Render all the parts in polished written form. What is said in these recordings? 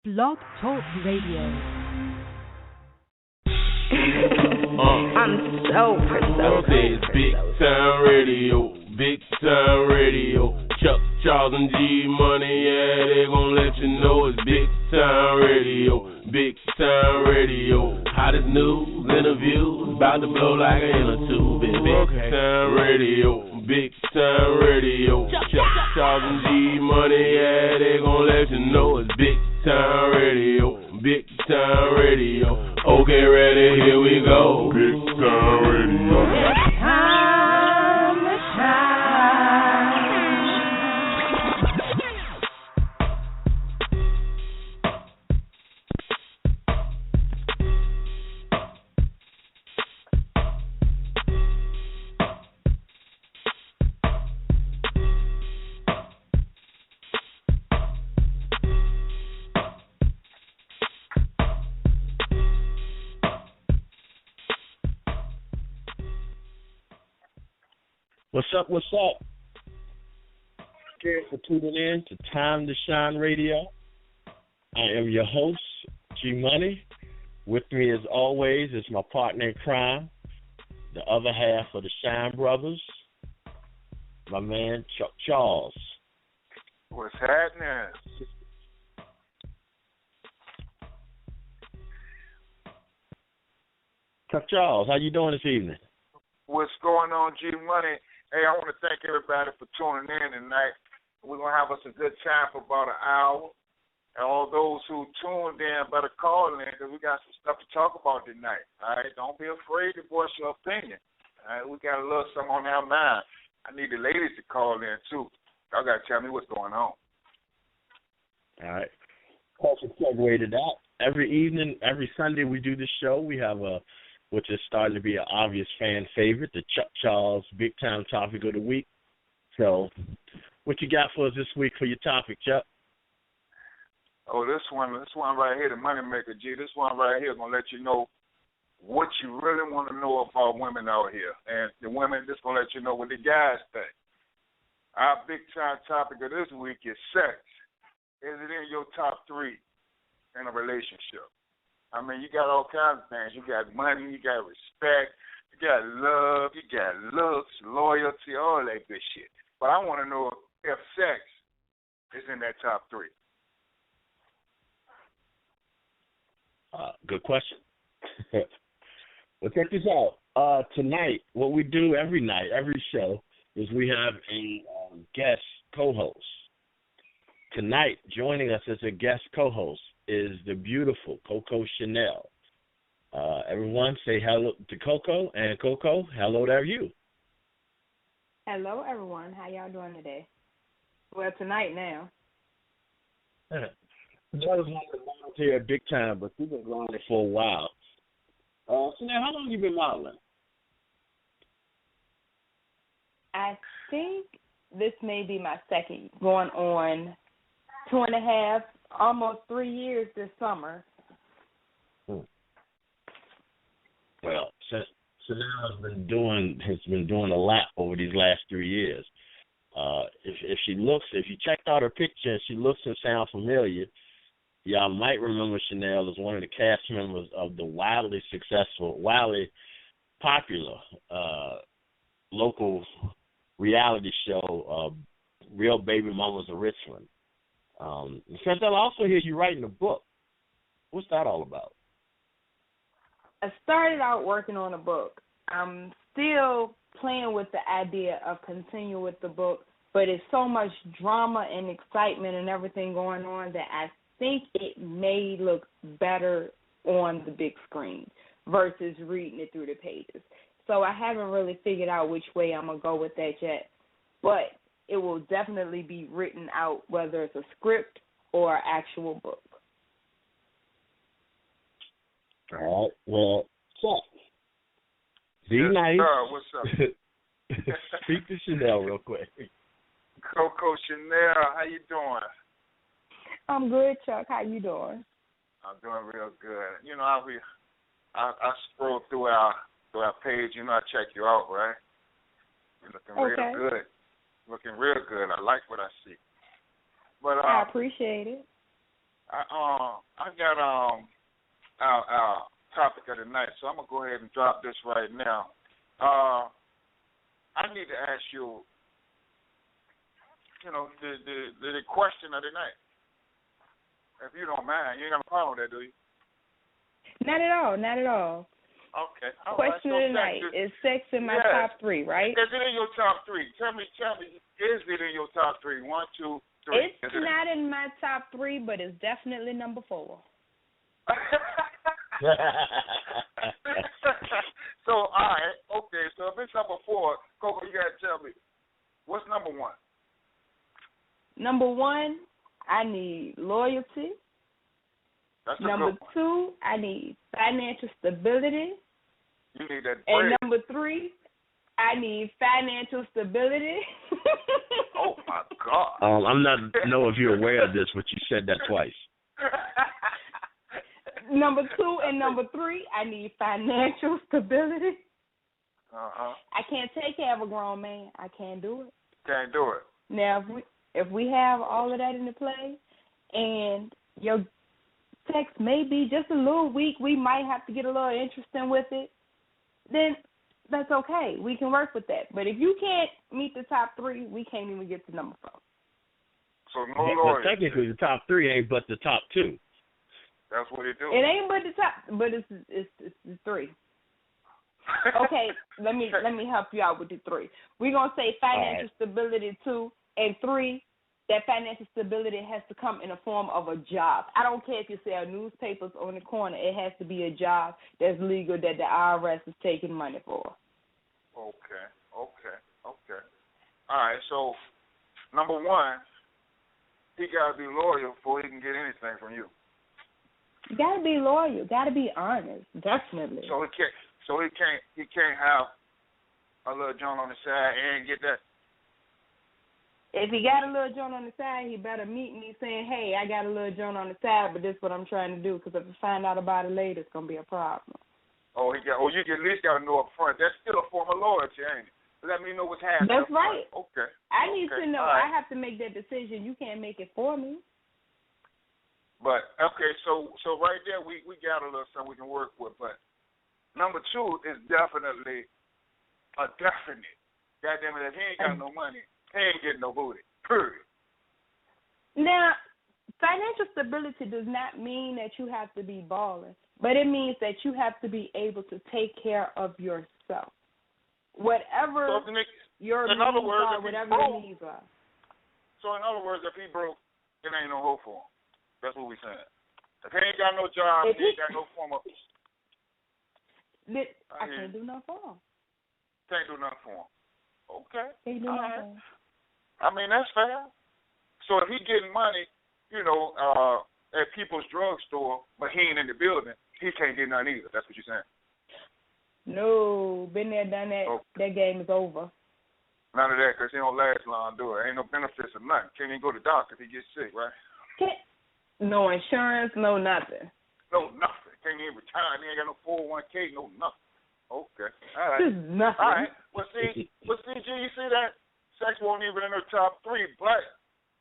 Blog Talk Radio. I'm so It's big time radio, big time radio. Chuck, Charles, and G Money, yeah, they gon' let you know it's big time radio, big time radio. Hottest news, interviews, about to blow like an inner tube. It's big time radio, big time radio. Chuck, Charles, and G Money, yeah, they gon' let you know it's big time radio, big time radio. Okay, ready, here we go. Big time radio. It's time to shine. What's up? What's up? Thank you for tuning in to Time to Shine Radio. I am your host, G Money. With me, as always, is my partner in crime, the other half of the Shine Brothers, my man Chuck Charles. What's happening? Chuck Charles, how you doing this evening? What's going on, G Money? Hey, I want to thank everybody for tuning in tonight. We're going to have us a good time for about an hour. And all those who tuned in better call in because we got some stuff to talk about tonight. All right? Don't be afraid to voice your opinion. All right? We got a little something on our mind. I need the ladies to call in, too. Y'all got to tell me what's going on. All right. Perfect segue to that. Every evening, every Sunday we do this show. We have which is starting to be an obvious fan favorite, the Chuck Charles Big Time Topic of the Week. So, what you got for us this week for your topic, Chuck? Oh, this one right here, the Moneymaker, G. This one right here is going to let you know what you really want to know about women out here. And the women, this going to let you know what the guys think. Our big time topic of this week is sex. Is it in your top three in a relationship? I mean, you got all kinds of things. You got money, you got respect, you got love, you got looks, loyalty, all that good shit. But I want to know if sex is in that top three. Good question. Well, check this out. Tonight, what we do every night, every show, is we have a guest co-host. Tonight, joining us as a guest co-host is the beautiful Coco Chanel. Everyone say hello to Coco, and Coco, hello to you. Hello, everyone. How y'all doing today? Well, tonight now. That was one of the models here at Big Time, but we've been growing it for a while. Chanel, how long have you been modeling? I think this may be my second, going on 2.5, almost 3 years this summer. Well, Chanel has been doing a lot over these last 3 years. If you checked out her picture and she looks and sounds familiar, y'all might remember Chanel as one of the cast members of the wildly successful, wildly popular local reality show, Real Baby Mamas of Richmond. Chanel, I also hear you writing a book. What's that all about? I started out working on a book. I'm still playing with the idea of continuing with the book, but it's so much drama and excitement and everything going on that I think it may look better on the big screen versus reading it through the pages. So I haven't really figured out which way I'm going to go with that yet, but it will definitely be written out, whether it's a script or an actual book. All right. Well, Chuck, be yes, nice. Sir. What's up? Speak to Chanel real quick. Coco Chanel, how you doing? I'm good, Chuck. How you doing? I'm doing real good. You know, I scroll through our page. You know, I check you out, right? You're looking real good. Looking real good. I like what I see. But I appreciate it. I got our topic of the night, so I'm gonna go ahead and drop this right now. I need to ask you, the question of the night, if you don't mind. You ain't got a problem with that, do you? Not at all. Not at all. Okay. All question right. of the night is sex in my top 3, right? Is it in your top 3? Tell me, is it in your top 3? 1, 2, 3. It's not in my top 3, but it's definitely number 4. So, all right, okay. So if it's number 4, Coco, you gotta tell me, what's number 1? Number 1, I need loyalty. That's a number good one. 2, I need financial stability. You need that bread. And number 3, I need financial stability. Oh my God! I'm not know if you're aware of this, but you said that twice. Number 2 and number 3, I need financial stability. I can't take care of a grown man. I can't do it. Can't do it. Now, if we have all of that into play, and your sex may be just a little weak, we might have to get a little interesting with it, then that's okay. We can work with that. But if you can't meet the top 3, we can't even get to number 4. So no loyalty. Technically, the top 3 ain't but the top 2. That's what it do. It ain't but the top, but it's 3. Okay, let me help you out with the 3. We're gonna say financial stability 2, and 3. That financial stability has to come in the form of a job. I don't care if you sell newspapers on the corner. It has to be a job that's legal that the IRS is taking money for. Okay. All right, so number 1, he got to be loyal before he can get anything from you. You got to be loyal. Got to be honest. Definitely. So he can't have a little joint on the side and get that. If he got a little joint on the side, he better meet me saying, hey, I got a little joint on the side, but this is what I'm trying to do, because if I find out about it later, it's going to be a problem. You at least got to know up front. That's still a form of loyalty, ain't it? Let me know what's happening. That's right. Okay. I need to know. Right. I have to make that decision. You can't make it for me. But, okay, so right there we got a little something we can work with. But number 2 is definitely a definite. Goddamn it, if he ain't got no money, he ain't getting no booty. Period. Now, financial stability does not mean that you have to be balling, but it means that you have to be able to take care of yourself. Whatever your needs are, whatever your needs are. So in other words, if he broke, it ain't no hope for him. That's what we saying. If he ain't got no job, he ain't got no form of... I can't do nothing for him. Can't do nothing for him. Okay. Can't do nothing for him. I mean, that's fair. So if he getting money, at people's drugstore, but he ain't in the building, he can't get none either. That's what you're saying. No, been there, done that. Okay. That game is over. None of that, because he don't last long, do it. Ain't no benefits or nothing. Can't even go to the doctor if he gets sick, right? No insurance, no nothing. No nothing. Can't even retire. He ain't got no 401k, no nothing. Okay. All right. Just nothing. All right. Well, see, G, you see that? Sex wasn't even in her top 3, but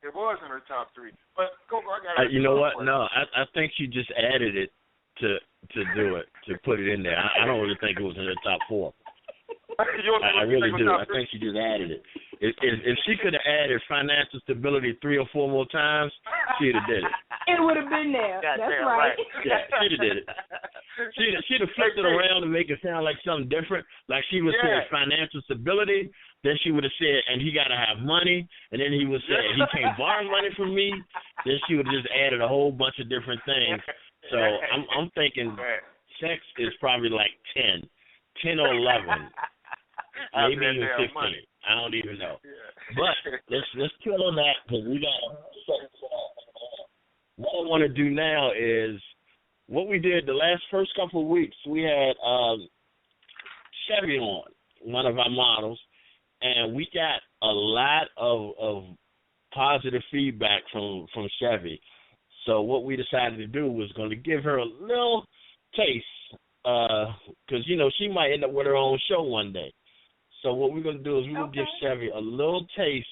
it was in her top 3. But, Coco, I got to... You know what? No, I think she just added it to do it, to put it in there. I don't really think it was in her top 4. I really do. I think she just added it. If she could have added financial stability 3 or 4 more times, she'd have did it. It would have been there. That's right. Yeah, she'd have did it. She'd have flipped it around and make it sound like something different. Like she would say financial stability, then she would have said, and he got to have money, and then he would say, he can't borrow money from me. Then she would have just added a whole bunch of different things. So I'm thinking sex is probably like 10 or 11, maybe even 15. Money. I don't even know. Yeah. But let's kill on that, because we got sex. What I want to do now is what we did the first couple of weeks. We had Chevy on, one of our models, and we got a lot of positive feedback from Chevy. So what we decided to do was going to give her a little taste, because, she might end up with her own show one day. So what we're going to do is we're going to give Chevy a little taste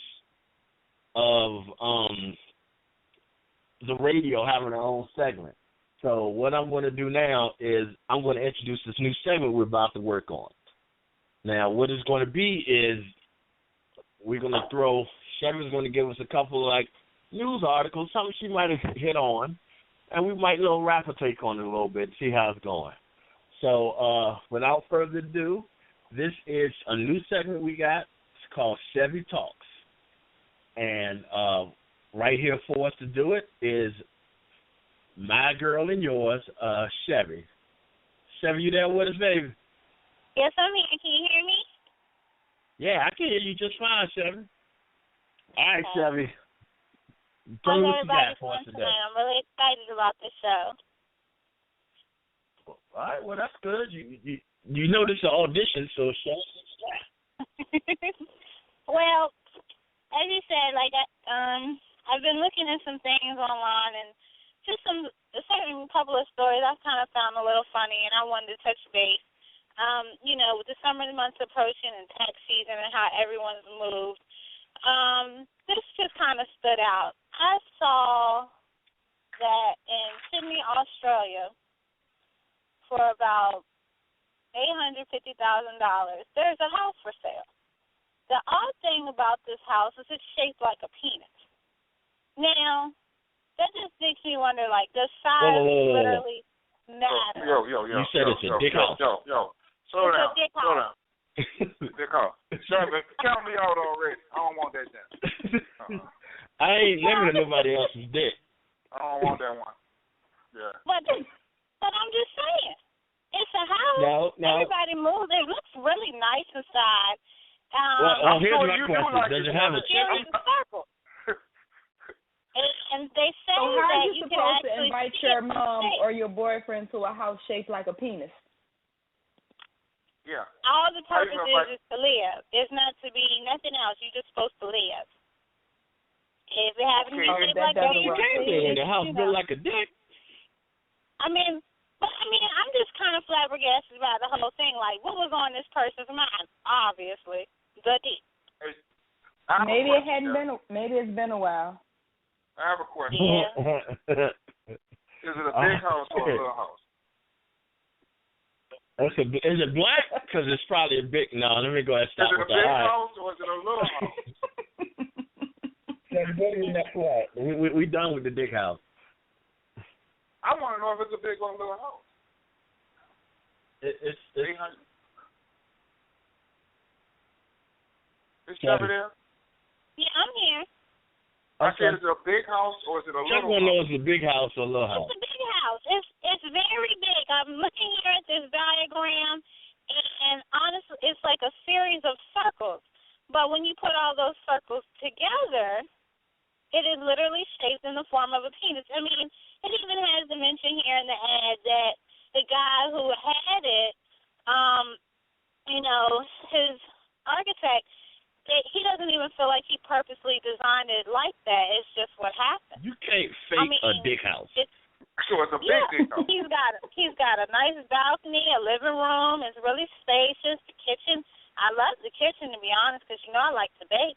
of the radio having our own segment. So what I'm going to do now is I'm going to introduce this new segment we're about to work on. Now, what it's going to be is we're going to throw, Chevy's going to give us a couple of, like, news articles, something she might have hit on, and we might little rapper take on it a little bit, see how it's going. So without further ado, this is a new segment we got. It's called Chevy Talks. And right here for us to do it is my girl and yours, Chevy. Chevy, you there with us, baby? Yes, I'm here. Can you hear me? Yeah, I can hear you just fine, Chevy. All right, Okay. Chevy. Tell me what you got for us today. I'm really excited about this show. All right, well, that's good. You know this is an audition, so show us what's that. Well, as you said, like I've been looking at some things online and just a certain couple of stories I kind of found a little funny, and I wanted to touch base. With the summer months approaching and tax season and how everyone's moved, this just kind of stood out. I saw that in Sydney, Australia, for about $850,000, there's a house for sale. The odd thing about this house is it's shaped like a penis. Now, that just makes me wonder, like, does size literally matter? Yo. You said it's a dick house. Yo. Slow down. Dick house. Dick house. Chevy, count me out already. I don't want that down. I ain't living in nobody else's dick. I don't want that one. Yeah. But I'm just saying, it's a house. No. Everybody moves. It looks really nice inside. Here's my question. Does it have a chimney? And they say So how that are you can supposed to actually invite your mom or your boyfriend to a house shaped like a penis? Yeah. All the purpose is to live. It's not to be nothing else. You're just supposed to live. If it happens to be shaped like a penis, you can't live in the house built like a dick. I'm just kind of flabbergasted about the whole thing. Like, what was on this person's mind? Obviously, the dick. Maybe it's been a while. I have a question. Yeah. Is it a big house or a little house? Is it black? Because it's probably a big. No, let me go ahead and stop with that. Is it a big house or is it a little house? We done with the dick house. I want to know if it's a big or a little house. It's 800. Is Chevy there? Yeah, I'm here. I said, is it a big house or is it a little house? Everyone knows it's a big house or a little house. It's a big house. It's very big. I'm looking here at this diagram, and honestly, it's like a series of circles. But when you put all those circles together, it is literally shaped in the form of a penis. I mean, it even has the mention here in the ad that the guy who had it, his architect, he doesn't even feel like he purposely designed it like that. It's just what happened. You can't fake a dick house. So it's a big dick house. He's got a nice balcony, a living room. It's really spacious. The kitchen. I love the kitchen, to be honest, because I like to bake.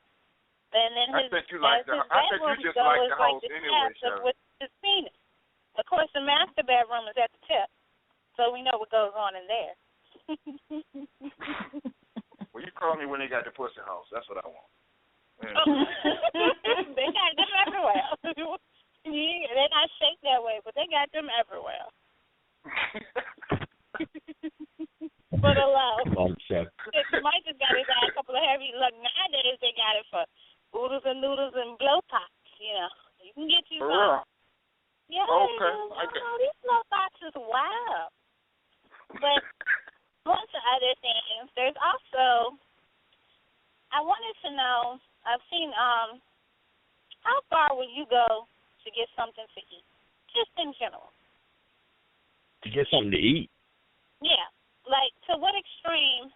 And then I think you just like the house anyway, Sharon. With his penis. Of course, the master bedroom is at the tip, so we know what goes on in there. Well, you call me when they got the pussy house. That's what I want. Yeah. They got them everywhere. They're not shaped that way, but they got them everywhere. For the love. Come on, Chef. Mike just got his eye a couple of heavy. Look, nowadays they got it for oodles and noodles and blow pops. You can get you some. Yeah, okay. These blow pops is wild. But one of the other things, there's also, I wanted to know, I've seen, how far would you go to get something to eat? Just in general. To get something to eat? Yeah. Like, to what extreme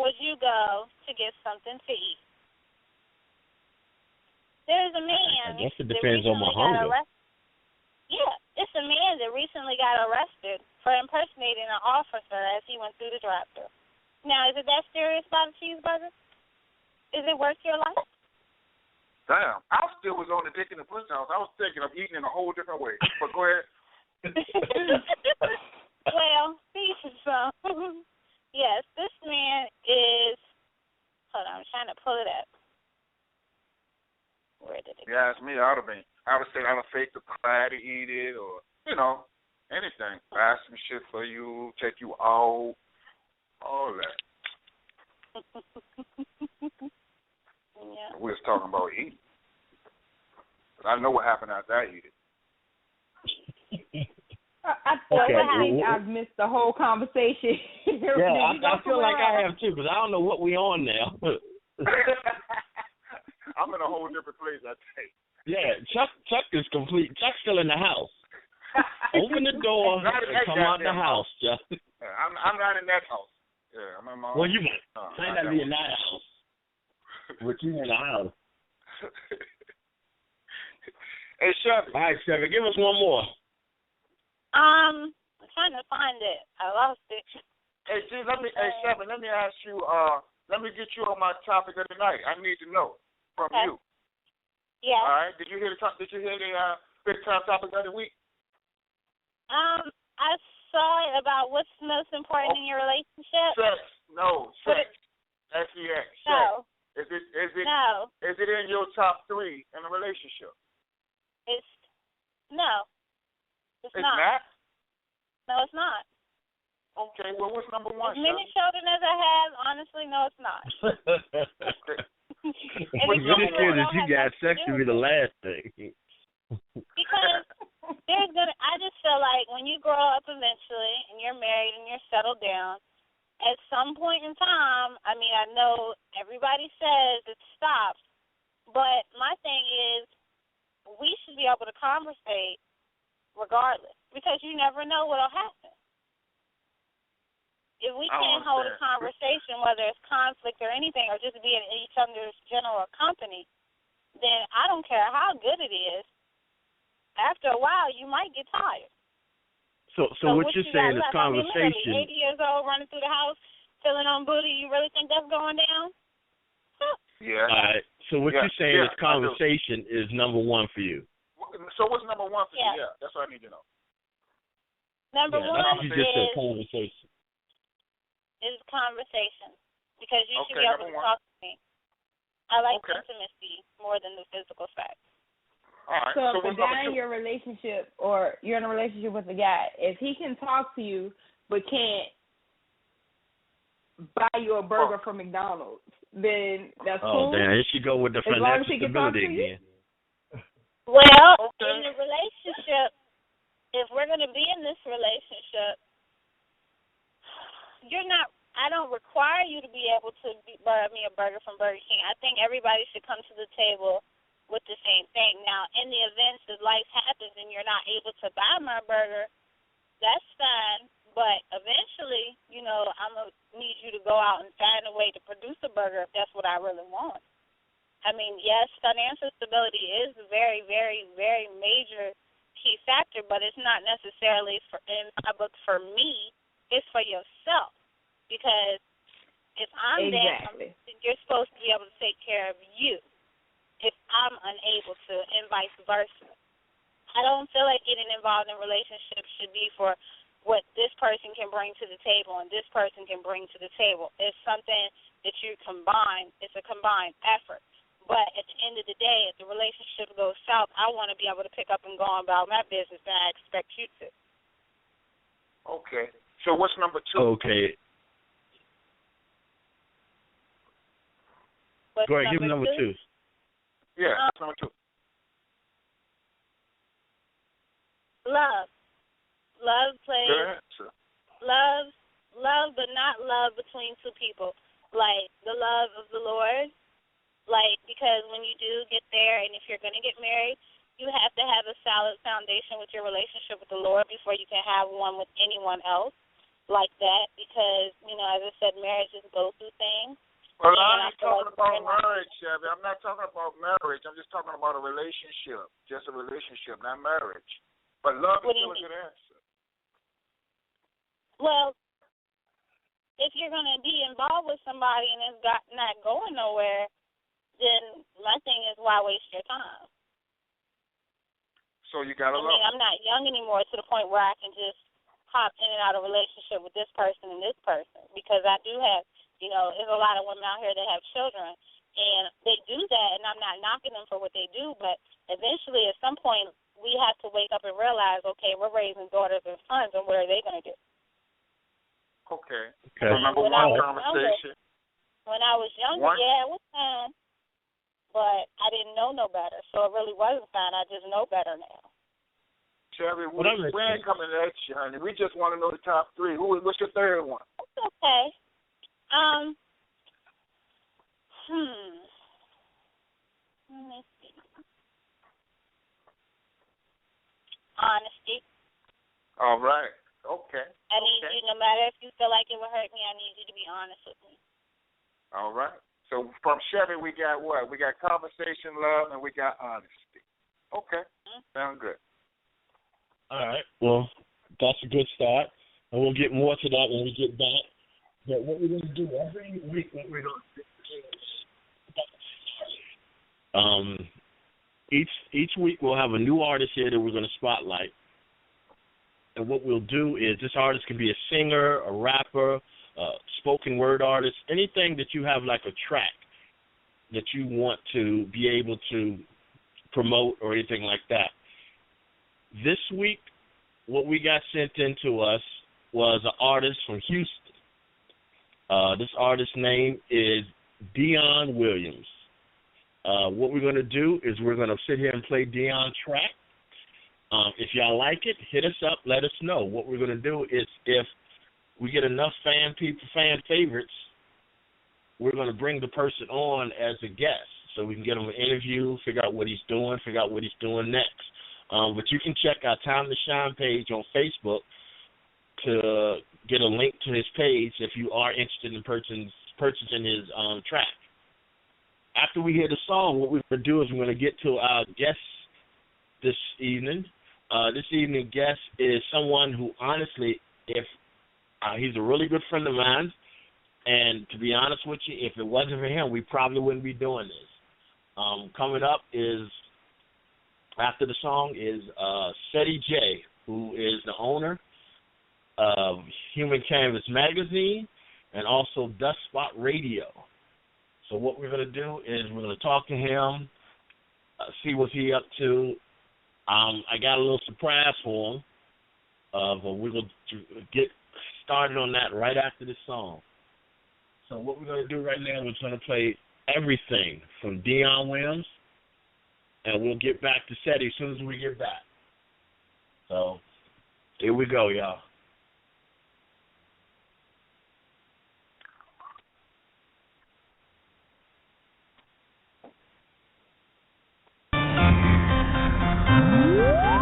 would you go to get something to eat? There's a man. I guess it depends on my hunger. Yeah, it's a man that recently got arrested for impersonating an officer as he went through the drive-thru. Now, is it that serious about a cheeseburger? Is it worth your life? Damn, I still was on the dick in the pussy house. I was thinking of eating in a whole different way. But go ahead. Well, these are some. Yes, this man is. Hold on, I'm trying to pull it up. Where did it go? Yeah, it's me. I would have said I would fake the cry to eat it, or anything. Buy some shit for you, take you out, all that. Yeah. We was talking about eating. But I know what happened after I eat it. I think I've missed the whole conversation. Yeah, I feel like I have too, because I don't know what we on now. I'm in a whole different place, I think. Yeah, Chuck is complete. Chuck's still in the house. Open the door and come out the house, Chuck. Yeah, I'm not in that house. Yeah, I'm in my Well, you might not be in that house, but you in the house. Hey, Chevy. All right, Chevy, give us one more. I'm trying to find it. I lost it. Hey, Chevy, let me ask you, let me get you on my topic of the night. I need to know from you. Yeah. All right. Did you hear the big time topic of the week? I saw it about what's most important in your relationship. Sex. No, sex. S-E-X. No. Is it No. Is it in your top 3 in a relationship? No. It's not. No, it's not. Okay, well, what's number 1? As many children as I have, honestly, no, it's not. Well, you just scared that you got sex to be the last thing. Because I just feel like when you grow up eventually and you're married and you're settled down, at some point in time, I mean, I know everybody says it stops, but my thing is we should be able to conversate regardless, because you never know what will happen. If we can't hold a conversation, whether it's conflict or anything, or just be in each other's general company, then I don't care how good it is. After a while, you might get tired. So what you're saying is conversation. I mean, 80 years old, running through the house, filling on booty. You really think that's going down? Yeah. All right. So what you're saying is conversation is number 1 for you. So what's number 1 for you? Yeah, that's what I need to know. Number 1 you just said conversation. Is conversation, because you should be able to talk to me. I like intimacy more than the physical sex. All right. So if a guy in your relationship, or you're in a relationship with a guy, if he can talk to you but can't buy you a burger from McDonald's, then that's cool. Oh, damn. Here she go with the financial stability again. Well, in the relationship, if we're going to be in this relationship, I don't require you to be able to buy me a burger from Burger King. I think everybody should come to the table with the same thing. Now, in the events that life happens and you're not able to buy my burger, that's fine. But eventually, I'm going to need you to go out and find a way to produce a burger if that's what I really want. I mean, yes, financial stability is a very, very, very major key factor, but it's not necessarily in my book for me. It's for yourself. Because if I'm down, you're supposed to be able to take care of you if I'm unable to, and vice versa. I don't feel like getting involved in relationships should be for what this person can bring to the table and this person can bring to the table. It's something that you combine. It's a combined effort. But at the end of the day, if the relationship goes south, I want to be able to pick up and go on about my business, and I expect you to. Okay. So what's number 2? Okay. Go ahead, give me number 2. Yeah, number 2. Love. Love plays. Love, but not love between two people. Like the love of the Lord. Like, because when you do get there, and if you're going to get married, you have to have a solid foundation with your relationship with the Lord before you can have one with anyone else like that. Because, as I said, marriages go through things. Well, I ain't talking about marriage, Chevy. I'm not talking about marriage. I'm just talking about a relationship. Just a relationship, not marriage. But love is still a good answer. Well, if you're going to be involved with somebody and it's not going nowhere, then my thing is, why waste your time? So you gotta love. I'm not young anymore to the point where I can just hop in and out of a relationship with this person and this person, because I do have, there's a lot of women out here that have children, and they do that, and I'm not knocking them for what they do, but eventually at some point we have to wake up and realize, okay, we're raising daughters and sons, and what are they going to do? Okay. Remember one conversation? When I was younger, yeah, it was fine. But I didn't know no better, so it really wasn't fine. I just know better now. Sherry, we ain't coming at you, honey. We just want to know the top three. What's your third one? It's okay. Let me see. Honesty. All right. Okay. I need you, no matter if you feel like it would hurt me, I need you to be honest with me. All right. So from Chevy, we got what? We got conversation, love, and we got honesty. Okay. Sound good. All right. Well, that's a good start. And we'll get more to that when we get back. But what we're going to do every week, what we're going to do, each week we'll have a new artist here that we're going to spotlight. And what we'll do is this artist can be a singer, a rapper, spoken word artist, anything that you have like a track that you want to be able to promote or anything like that. This week, what we got sent in to us was an artist from Houston. This artist's name is DEON Williams. What we're going to do is we're going to sit here and play DEON's track. If y'all like it, hit us up, let us know. What we're going to do is if we get enough fan favorites, we're going to bring the person on as a guest so we can get him an interview, figure out what he's doing, figure out what he's doing next. But you can check our Time to Shine page on Facebook to get a link to his page if you are interested in purchasing his track. After we hear the song, what we're going to do is we're going to get to our guest this evening. This evening's guest is someone who, honestly, if he's a really good friend of mine, and to be honest with you, if it wasn't for him, we probably wouldn't be doing this. Coming up is, after the song, is Ceddy J, who is the owner of Human Canvas Magazine and also Dust Spot Radio. So what we're going to do is we're going to talk to him, see what he's up to. I got a little surprise for him, but we're going to get started on that right after this song. So what we're going to do right now is we're going to play everything from DEON Williams, and we'll get back to Ceddy as soon as we get back. So here we go, y'all.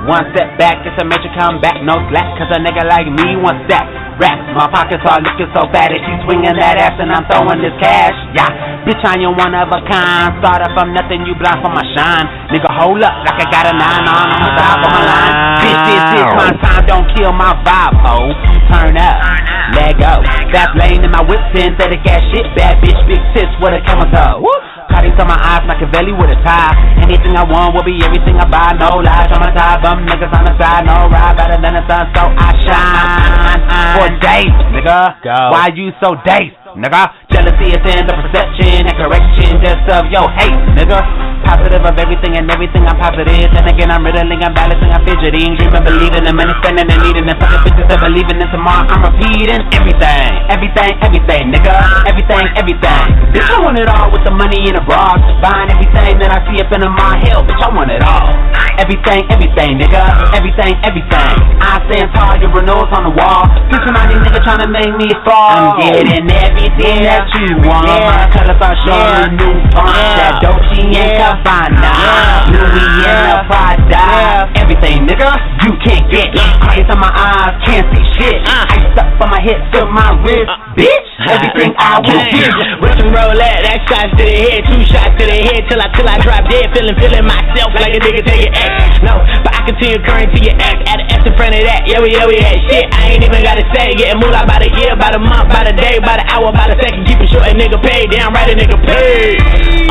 One step back, it's a major comeback, no slack, cause a nigga like me wants that rap. My pockets are looking so fat that she's swinging that ass and I'm throwing this cash, yeah. Bitch, I ain't one of a kind, started from nothing, you blind for my shine. Nigga, hold up, like I got a 9 on, I'm stop on my line. Bitch, this my time, don't kill my vibe, ho. Turn up, let go. Fast lane in my whip, synthetic ass shit, bad bitch, big tits with a camel toe. Cutting to my eyes, Machiavelli with a tie. Anything I want will be everything I buy, no lies on my tie. Bum niggas on the side, no ride better than the sun, so I shine. For days, nigga, go. Why you so dazed, nigga? Jealousy is in the perception and correction just of your hate, nigga. Positive of everything and everything I'm positive. And again I'm riddling, I'm balancing, I'm fidgeting, dreaming, believing, and manifesting and needing, and fucking bitches that believing in tomorrow. I'm repeating everything, everything, everything, nigga. Everything, everything. Bitch, I want it all with the money in the bras. Buying everything that I see up in my hell, bitch, I want it all. Everything, everything, nigga. Everything, everything. I stand tall, your renewals on the wall. This somebody nigga trying to make me fall. I'm getting everything that you want. My colors are showing new font. That Dolce and Gabbana, Louis and the Prada. Everything, nigga, you can't get. Ice on my eyes, can't see shit. Ice up on my hips, feel my wrist. Bitch, everything I will get. Russian roulette, that shots to the head, 2 shots to the head till I drop dead. Feeling myself like a nigga take your ex. No, but I continue current to your ex. Add an F in front of that. Yeah, we had shit. I ain't even gotta say. Getting moolah by the year, by the month, by the day, by the hour, by the second. Keep it short, a nigga paid. Damn right, a nigga paid.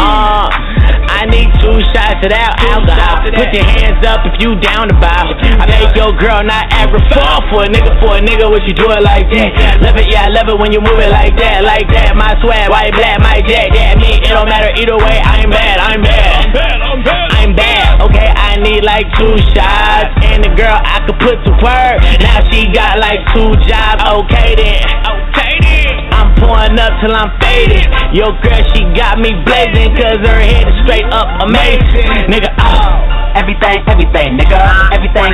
I need 2 shots of that alcohol. Put your hands up if you down to bow. I make your girl not ever fall for a nigga. What you do it like that? Love it, yeah, I love it when you move it like that. Like that, my swag, white, black, my jack. That me, it don't matter either way. I'm bad. Okay, I need like 2 shots. And the girl, I could put to work. Now she got like 2 jobs. Okay then. I'm pouring up till I'm faded. Yo girl, she got me blazing, cause her head is straight up amazing. Nigga, everything, nigga. Everything.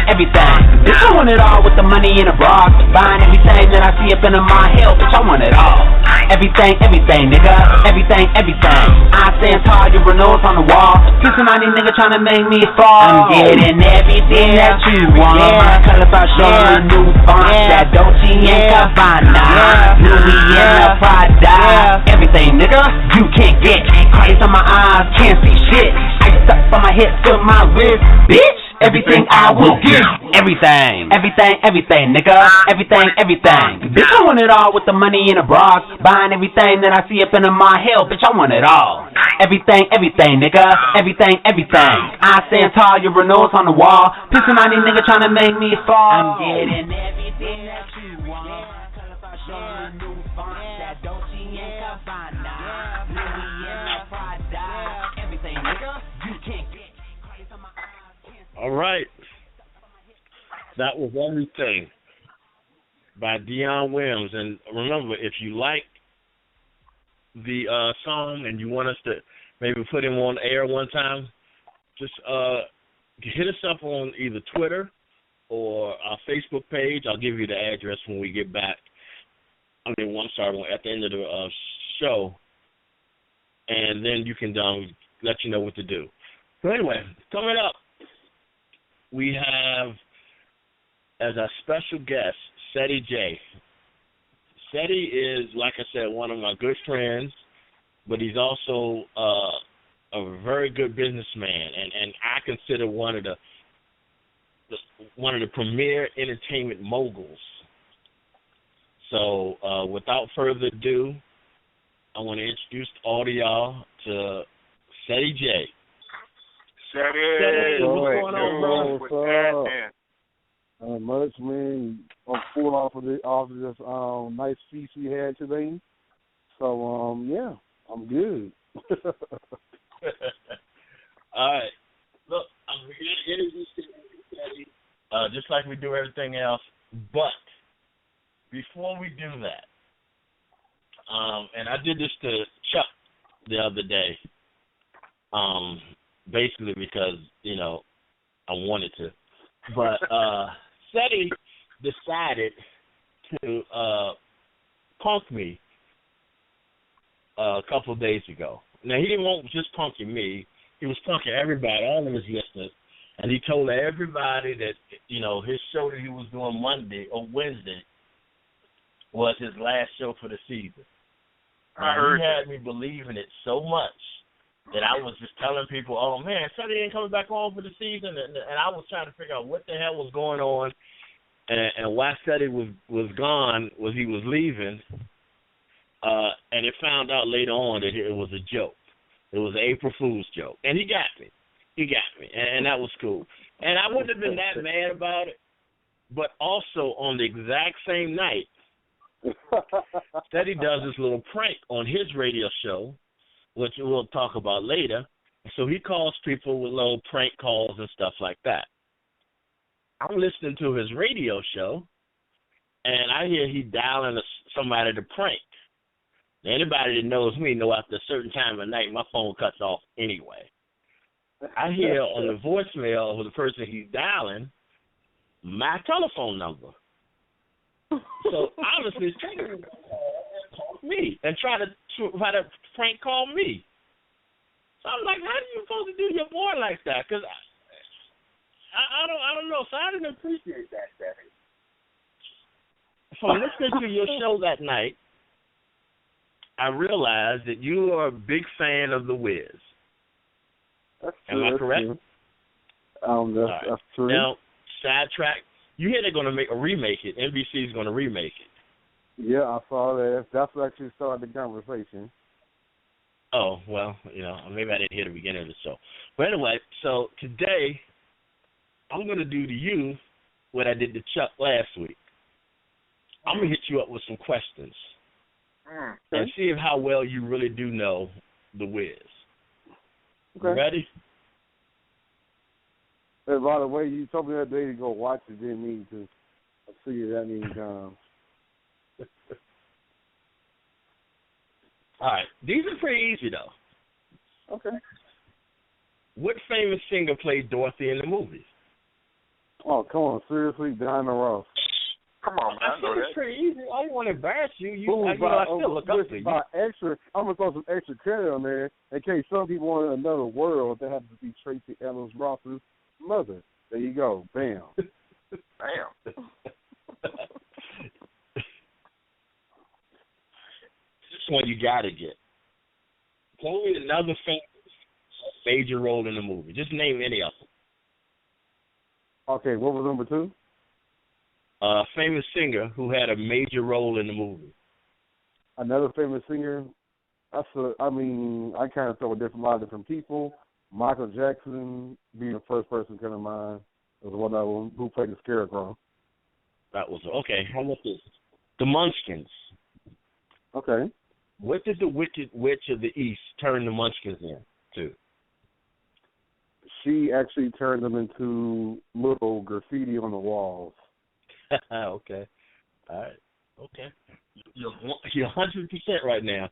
Bitch, I want it all with the money in the bra. Buying everything that I see up in my hell, bitch, I want it all. Everything, nigga. Everything. I stand tall, your renewals on the wall. Kissing on these niggas trying to make me fall. I'm getting everything that you want. My colors are showing new fonts. That Dolce & Gabbana. Louis and Prada. Everything, nigga, you can't get. Cardi's on my eyes, can't see shit. Iced up on my head to my wrist, bitch. Everything I will give. Everything, nigga. Everything. Bitch, I want it all with the money in the bras. Buying everything that I see up in my hell, bitch, I want it all. Everything, nigga. Everything. I stand tall, your renewals on the wall. Pissing on these niggas trying to make me fall. I'm getting everything that you want. Showing new fonts, that Dolce & Gabbana. Louis and Prada. Everything, nigga. You can't get. All right. That was Everything by DEON Williams. And remember, if you like the song and you want us to maybe put him on air one time, just hit us up on either Twitter or our Facebook page. I'll give you the address when we get back. At the end of the show. And then you can let you know what to do. So anyway, coming up, we have as our special guest, Ceddy J. Ceddy is, like I said, one of my good friends, but he's also a very good businessman, and I consider one of the premier entertainment moguls. So without further ado, I want to introduce all of y'all to Ceddy J. Ceddy, what's going on, bro? What's up? Much, man. I'm full off of this nice feast we had today. So, yeah, I'm good. All right. Look, I'm here to introduce Ceddy, just like we do everything else. But before we do that, and I did this to Chuck the other day, basically because, I wanted to. But Ceddy decided to punk me a couple of days ago. Now, he didn't want just punking me. He was punking everybody, all of his listeners. And he told everybody that, his show that he was doing Monday or Wednesday was his last show for the season. He had me believing it so much that I was just telling people, oh, man, Ceddy ain't coming back on for the season. And I was trying to figure out what the hell was going on and why Ceddy was gone, was he was leaving. And it found out later on that it was a joke. It was an April Fool's joke. And he got me. And that was cool. And I wouldn't have been that mad about it. But also on the exact same night, Ceddy does this little prank on his radio show, which we'll talk about later. So he calls people with little prank calls and stuff like that. I'm listening to his radio show, and I hear he dialing somebody to prank. Now, anybody that knows me know after a certain time of night, my phone cuts off anyway. I hear on the voicemail of the person he's dialing my telephone number. So obviously, Ceddy called me and try to prank call me. So I'm like, how are you supposed to do your boy like that? Because I don't know. So I didn't appreciate that, Ceddy. So listening to your show that night, I realized that you are a big fan of The Wiz. That's true. Am I correct? True. That's true. Now, sidetrack. You hear they're going to remake it. NBC is going to remake it. Yeah, I saw that. That's what actually started the conversation. Oh, well, maybe I didn't hear the beginning of the show. But anyway, so today I'm going to do to you what I did to Chuck last week. I'm going to hit you up with some questions and see how well you really do know The Wiz. Okay. You ready? And by the way, you told me that day to go watch it, didn't mean to. I see you that many times. All right. These are pretty easy, though. Okay. What famous singer played Dorothy in the movies? Oh, come on. Seriously? Diana Ross. Come on, man. I know it's pretty easy. I don't want to embarrass you. I still look up to you. I'm going to throw some extra credit on there in case some people want another world that happens to be Tracy Ellis Ross's mother. There you go. Bam. Bam. This one you got to get. Tell me another major role in the movie. Just name any of them. Okay, what was number 2? Famous singer who had a major role in the movie. Another famous singer? I kind of throw a lot of different people. Michael Jackson being the first person to come to mind was one of them who played the Scarecrow. That was okay. How about this? The Munchkins. Okay. What did the Wicked Witch of the East turn the Munchkins into? She actually turned them into little graffiti on the walls. Okay. All right. Okay. You're 100% right now.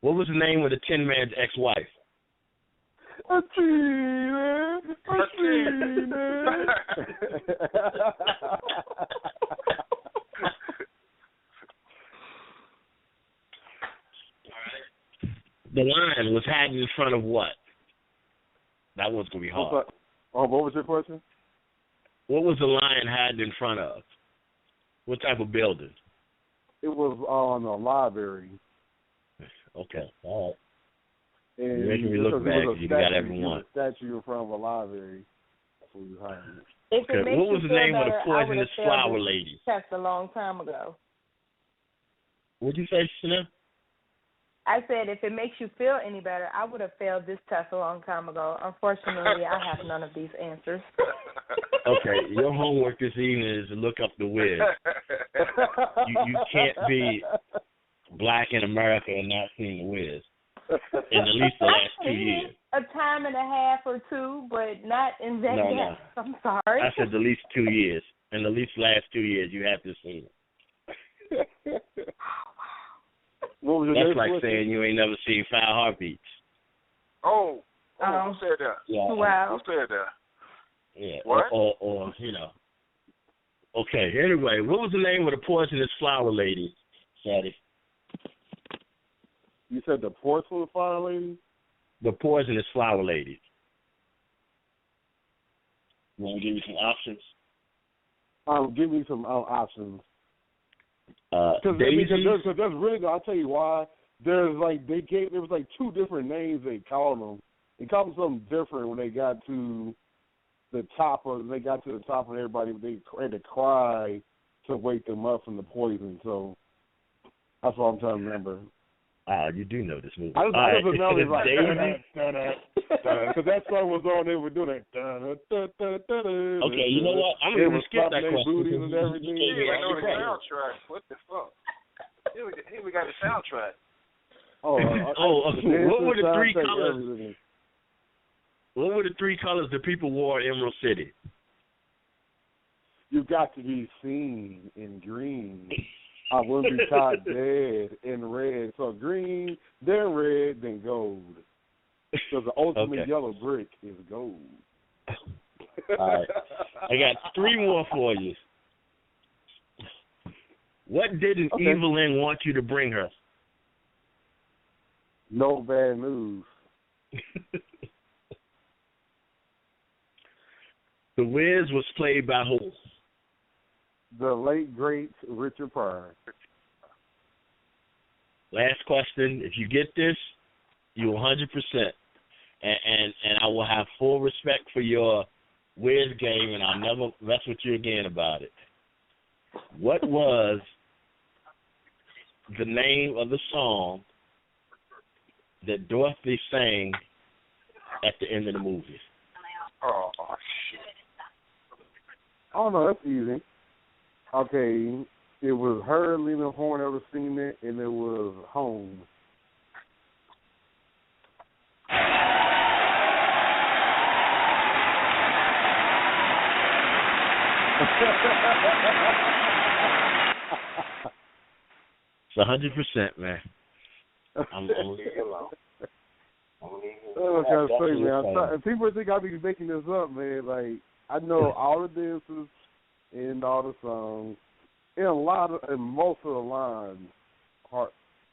What was the name of the Tin Man's ex-wife? Athena. The lion was hiding in front of what? That one's going to be hard. What was your question? What was the lion hiding in front of? What type of building? It was on a library. Okay, all right. And you're making me look bad because you got everyone. A statue in front of a library. That's what you hiding. Okay, what was the name of the poisonous flower lady? Test a long time ago. What'd you say, Chanel? I said, if it makes you feel any better, I would have failed this test a long time ago. Unfortunately, I have none of these answers. Okay, your homework this evening is to look up The Wiz. You can't be black in America and not seeing The Wiz in at least the last 2 years. A time and a half or two, but not in that No. I'm sorry. I said the least 2 years. In the least last 2 years, you have to see it. That's like saying you ain't never seen 5 Heartbeats. Who said that? Yeah. Wow. Who said that? Yeah. What? Or Okay, anyway, what was the name of the poisonous flower lady, Ceddy? You said the porcelain flower lady? The poisonous flower lady. You want to give me some options? Give me some options. Because that's really, I'll tell you why. There was 2 different names they called them. They called them something different when they got to the top of everybody. They had to cry to wake them up from the poison. So that's what I'm trying to remember. You do know this movie. I just remember it like because that song was on. They were doing it. Okay, you know what? I'm going to skip that question. And everything. I know the soundtrack. What the fuck? Here we got the soundtrack. What were the 3 colors? What were the 3 colors the people wore in Emerald City? You got to be seen in green. I wouldn't be caught dead in red. So green, then red, then gold. So the ultimate yellow brick is gold. All right. I got 3 more for you. What didn't Evelyn want you to bring her? No bad news. The Wiz was played by who? The late, great Richard Pryor. Last question. If you get this, you're 100%. And I will have full respect for your Wiz game, and I'll never mess with you again about it. What was the name of the song that Dorothy sang at the end of the movie? Oh, shit. Oh, no, that's easy. Okay, it was her, Lena Horne, ever seen it, and it was Home. It's 100%, man. I'm leaving you alone. Oh, I was trying to say, man. People think I be making this up, man. Like, I know all the dances and all the songs, and most of the lines. I'm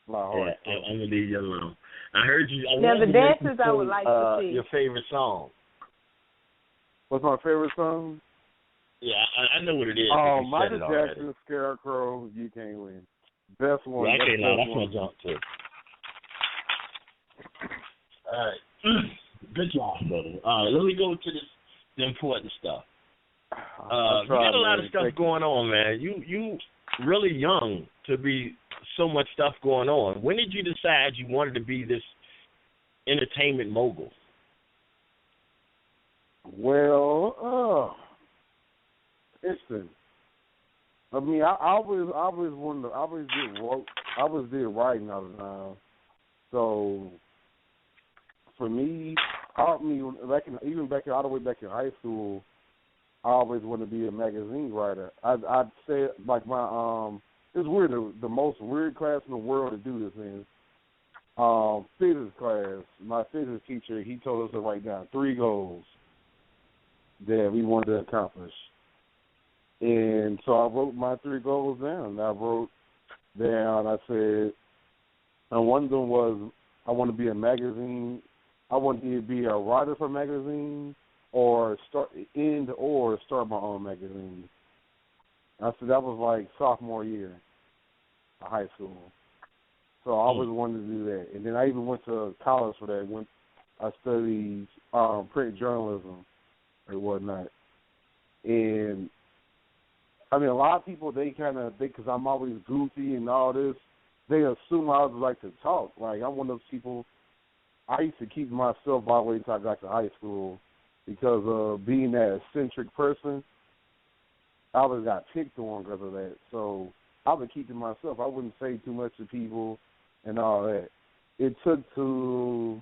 gonna leave you alone. I heard you. Now the dances I would like to see. Your favorite song? What's my favorite song? Yeah, I know what it is. Oh, Michael Jackson, Scarecrow, You Can't Win. Best one. Yeah, I can't lie. That's my jump too. All right. Good job, brother. All right, let me go to the important stuff. You got a lot of stuff going on, man. You really young to be so much stuff going on. When did you decide you wanted to be this entertainment mogul? Well, interesting. I mean, I always wanted to. I always did writing all the time. So for me, all the way back in high school, I always wanted to be a magazine writer. I'd say like my it's weird, the most weird class in the world to do this in. Physics class. My physics teacher, he told us to write down 3 goals that we wanted to accomplish. And so I wrote my 3 goals down. I wrote down, I said, and one of them was I want to be a magazine. I want to be a writer for a magazine or start my own magazine. I said that was like sophomore year of high school. So I always wanted to do that. And then I even went to college for that. I studied print journalism and whatnot. And I mean, a lot of people, they kind of think because I'm always goofy and all this, they assume I would like to talk. Like, I'm one of those people, I used to keep myself all the way until I got to high school because of being that eccentric person. I always got picked on because of that. So I would keep to myself. I wouldn't say too much to people and all that. It took to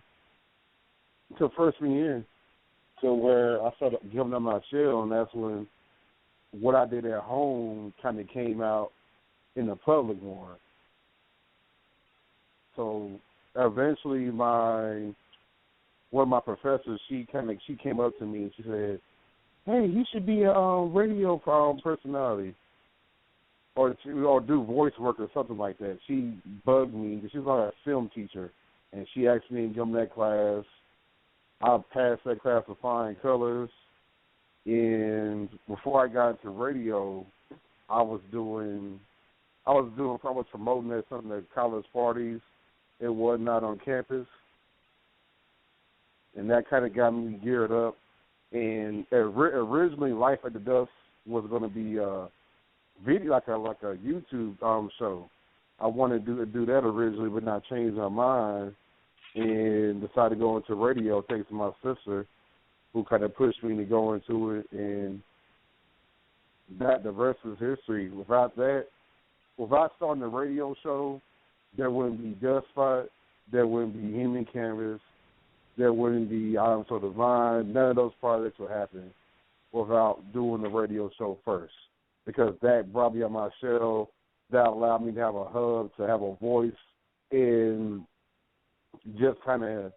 freshman year to where I started giving up my shell, and that's when what I did at home kind of came out in the public more. So eventually one of my professors, she came up to me and she said, "Hey, you should be a radio personality or do voice work or something like that." She bugged me because she's like a film teacher, and she asked me to come to that class. I passed that class with flying colors. And before I got into radio, I was promoting at some of the college parties and whatnot on campus, and that kind of got me geared up. And originally, Life at the Dusk was going to be a video, like a YouTube show. I wanted to do that originally, but not changed my mind and decided to go into radio thanks to my sister, who kind of pushed me to go into it, and the rest is history. Without starting the radio show, there wouldn't be Dust Spot, there wouldn't be Human Canvas, there wouldn't be I'm So Divine. None of those projects would happen without doing the radio show first, because that brought me out my shell, that allowed me to have a hub, to have a voice, and just kind of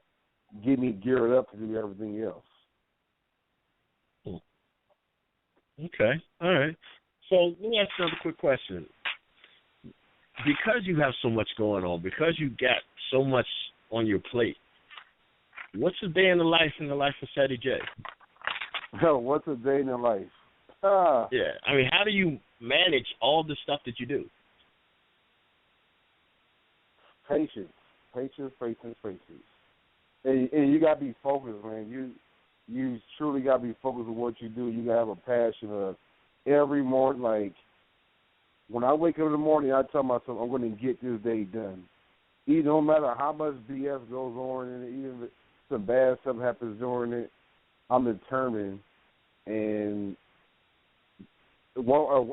get me geared up to do everything else. Okay, all right. So let me ask another quick question. Because you have so much going on, because you got so much on your plate, what's a day in the life of Ceddy J? What's a day in the life? Yeah, I mean, how do you manage all the stuff that you do? Patience. And you got to be focused, man. You truly got to be focused on what you do. You got to have a passion of every morning. Like, when I wake up in the morning, I tell myself, I'm going to get this day done. no matter how much BS goes on, and even if some bad stuff happens during it, I'm determined. And one of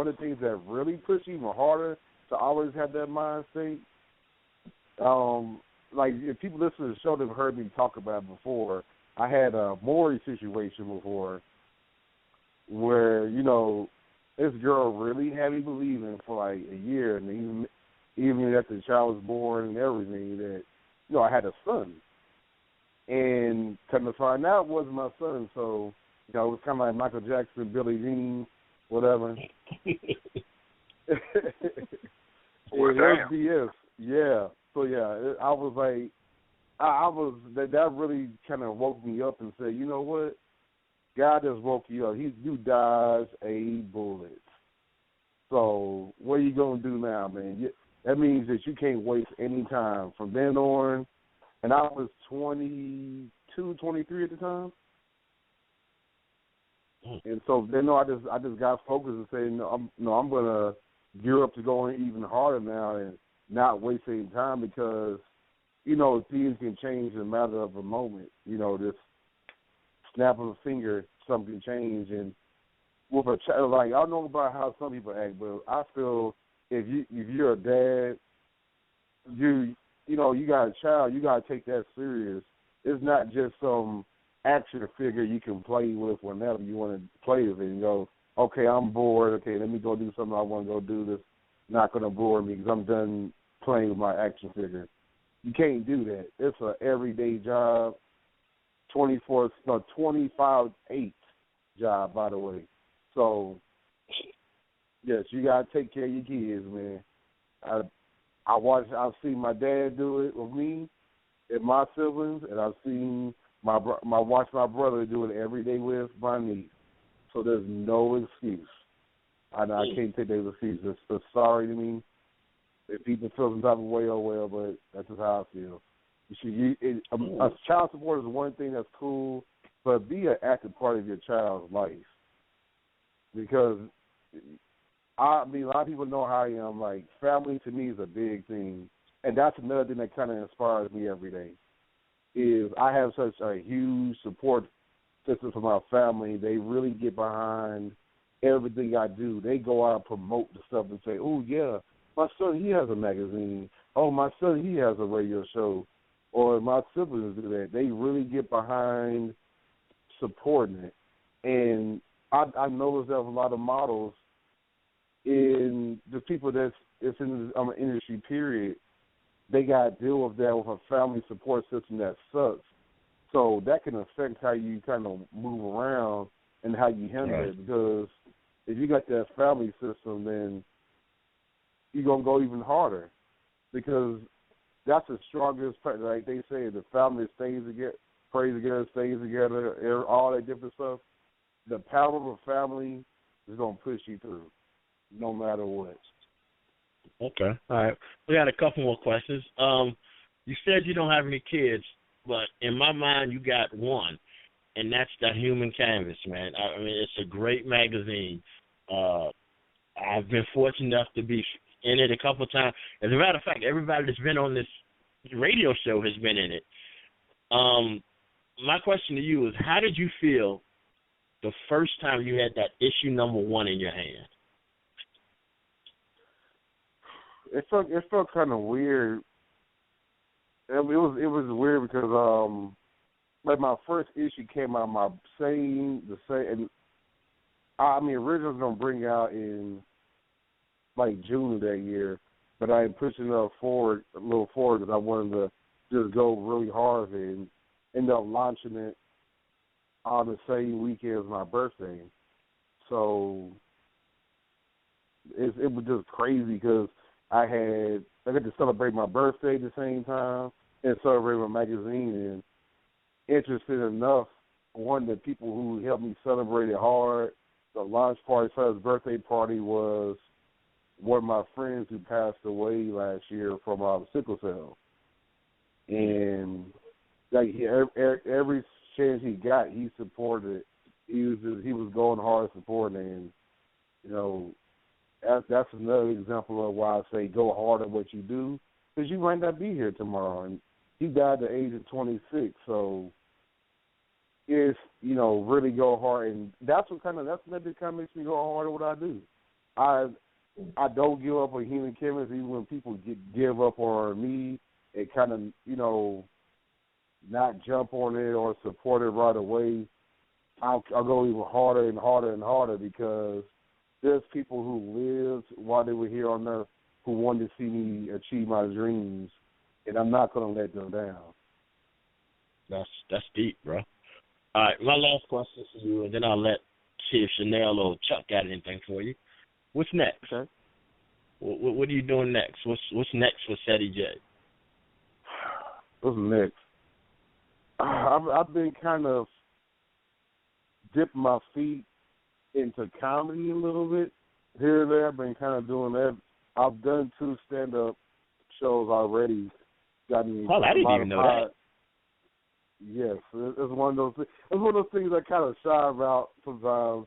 the things that really pushed even harder to always have that mind state. Like if people listen to the show, they've heard me talk about it before. I had a Maury situation before, where this girl really had me believing for like a year, and even after the child was born and everything, that I had a son. And come to find out, it wasn't my son. So it was kind of like Michael Jackson, Billie Jean, whatever. It was BS. Yeah. So yeah, I was like, that really kind of woke me up and said, you know what? God just woke you up. You dodged a bullet. So what are you gonna do now, man? That means that you can't waste any time. From then on, and I was 22, 23 at the time. And so then I just got focused and said, I'm gonna gear up to going even harder now and not waste any time, because things can change in a matter of a moment. Just snap of a finger, something can change. And with a child, like, I don't know about how some people act, but I feel if you're a dad, you got a child, you gotta take that serious. It's not just some action figure you can play with whenever you want to play with it and go, okay, I'm bored. Okay, let me go do something I want to go do. That's not going to bore me because I'm done playing with my action figure. You can't do that. It's an everyday job, 25/8 job, by the way. So, yes, you got to take care of your kids, man. I've seen my dad do it with me and my siblings, and I've seen watch my brother do it every day with my niece. So there's no excuse. I can't take that excuse. It's sorry to me. If people feel some type of way, oh well, but that's just how I feel. A child support is one thing that's cool, but be an active part of your child's life. Because a lot of people know how I am. Like, family to me is a big thing, and that's another thing that kind of inspires me every day. Is I have such a huge support system for my family. They really get behind everything I do. They go out and promote the stuff and say, oh, yeah, my son, he has a magazine. Oh, my son, he has a radio show. Or my siblings do that. They really get behind supporting it. And I noticed that a lot of models in the people that's in the industry, period, they got to deal with that with a family support system that sucks. So that can affect how you kind of move around and how you handle it. Because if you got that family system, then you're going to go even harder. Because that's the strongest part. Like they say, the family stays together, prays together, stays together, all that different stuff. The power of a family is going to push you through, no matter what. Okay. All right. We got a couple more questions. You said you don't have any kids, but in my mind you got one, and that's the Human Canvas, man. I mean, it's a great magazine. I've been fortunate enough to be in it a couple of times. As a matter of fact, everybody that's been on this radio show has been in it. My question to you is, how did you feel the first time you had that issue number 1 in your hand? It felt kind of weird. It was weird because like my first issue came out the same. And originally was gonna bring out in like June of that year, but I am pushing it a little forward because I wanted to just go really hard and end up launching it on the same weekend as my birthday. So it was just crazy because I got to celebrate my birthday at the same time and celebrate my magazine. And interested enough, one of the people who helped me celebrate it hard, the launch party for his birthday party, was one of my friends who passed away last year from sickle cell. And like every chance he got, he supported it. He was going hard supporting it. And that's another example of why I say go hard at what you do, because you might not be here tomorrow. And he died at the age of 26, so it's, really go hard. And that's what kind of makes me go hard at what I do. I don't give up on human chemistry. Even when people give up on me, it kind of, not jump on it or support it right away. I'll go even harder and harder and harder because there's people who lived while they were here on Earth who wanted to see me achieve my dreams, and I'm not going to let them down. That's deep, bro. All right, my last question for you, and then I'll see if Chanel or Chuck got anything for you. What's next? Okay. What are you doing next? What's next for Ceddy J? What's next? I've been kind of dipping my feet into comedy a little bit here and there. I've been kind of doing that. I've done 2 stand-up shows already. Got me. Oh, I didn't even know that. Yes, it's one of those. It's one of those things I kind of shy about sometimes.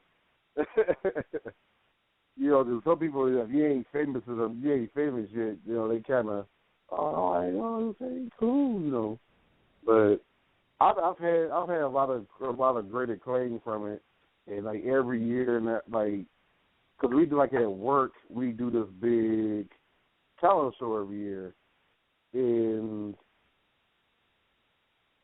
There's some people that you ain't famous yet. They kind of, it's cool, But I've had a lot of great acclaim from it, and like every year, and that because we do at work, we do this big talent show every year, and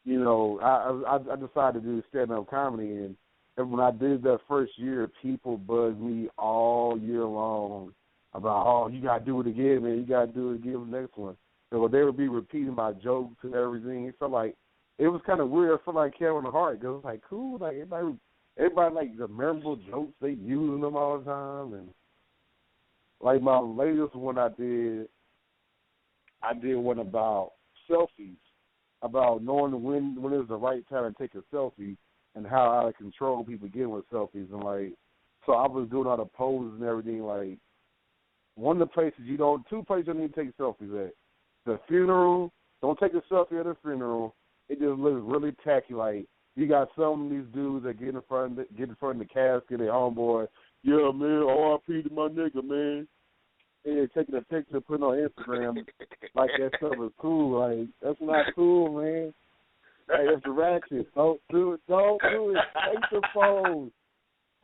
I decided to do stand-up comedy, and when I did that first year, people bugged me all year long about, you got to do it again, man. You got to do it again the next one. So they would be repeating my jokes and everything. It felt like, it was kind of weird. I felt like Kevin Hart, because it was cool. Everybody the memorable jokes, they using them all the time. And my latest one I did one about selfies, about knowing when is the right time to take a selfie, and how out of control people get with selfies. And so I was doing all the poses and everything. One of the places 2 places you don't need to take selfies at. The funeral, don't take a selfie at a funeral. It just looks really tacky. You got some of these dudes that get in front of the casket, their homeboy, yeah, man, R.I.P. to my nigga, man. And they're taking a picture, putting on Instagram, that stuff is cool. That's not cool, man. That's ratchet. Don't do it. Take the phone.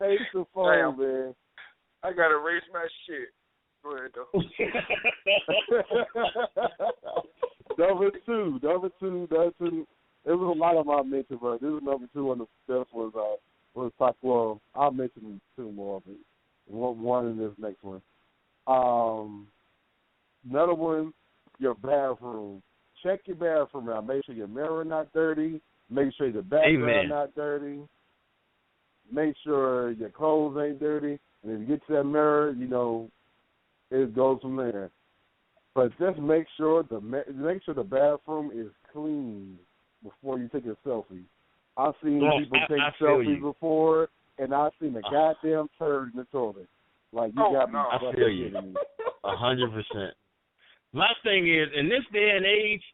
Damn. Man. I got to erase my shit. Go ahead, though. Number two. It was a lot of my mentions, but this is number 2 on the best was top 12. I'll mention 2 more, but one in this next one. Another one, your bathroom. Check your bathroom out. Make sure your mirror not dirty. Make sure your background not dirty. Make sure your clothes ain't dirty. And if you get to that mirror, it goes from there. But just make sure the bathroom is clean before you take a selfie. I've seen people take selfies before, and I've seen a goddamn turd in the toilet. You got me. I feel you. 100%. My thing is, in this day and age,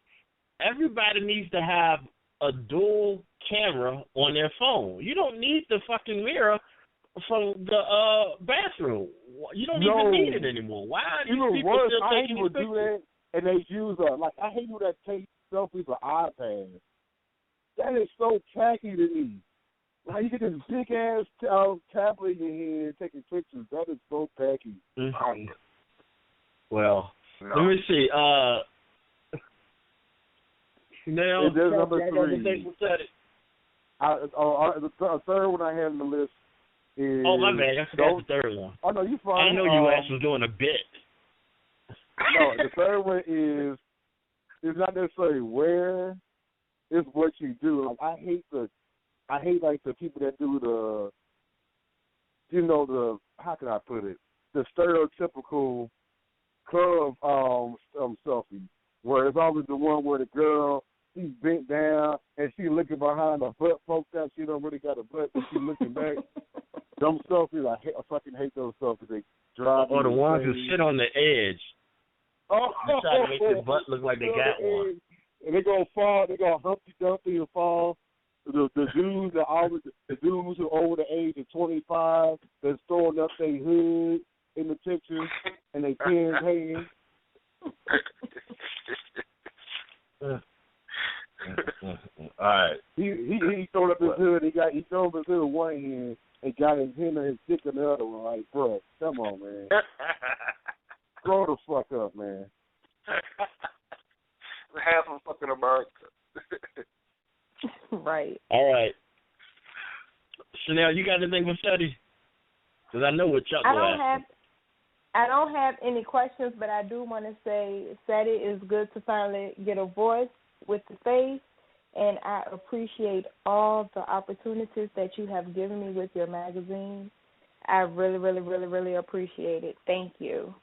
everybody needs to have a dual camera on their phone. You don't need the fucking mirror from the bathroom. You don't even need it anymore. Why are these people still taking these pictures? Do that, and they use I hate people that take selfies with iPads. That is so tacky to me. You get this big ass tablet in your hand taking pictures. That is so tacky. Mm-hmm. Well, let me see. Now, there's number 3. The third one I have on the list is... Oh, my bad. I forgot the third one. Oh, no, you fine. I didn't know you actually was doing a bit. No, the third one is... It's not necessarily where, it's what you do. I hate the people that do how can I put it? The stereotypical club selfie, where it's always the one where the girl, she's bent down and she's looking behind her butt poked out. She don't really got a butt, but she's looking back. Them selfies, I fucking hate those selfies. They drive. Or the ones who sit on the edge. They try to make their butt look like they got one. And they're gonna fall. They're gonna Humpty Dumpty and fall. The dudes that who are over the age of 25 that's throwing up their hood in the picture and they pins hands. All right. He threw up his hood. He threw up his hood with one hand and got his hand and his dick in the other one. Like, bro, come on, man. Grow the fuck up, man. Half of fucking America. Right. All right. Chanel, you got anything for Ceddy? Because I know what Chuck will ask. I don't have any questions, but I do want to say, Ceddy, it's good to finally get a voice with the face, and I appreciate all the opportunities that you have given me with your magazine. I really, really, really, really appreciate it. Thank you.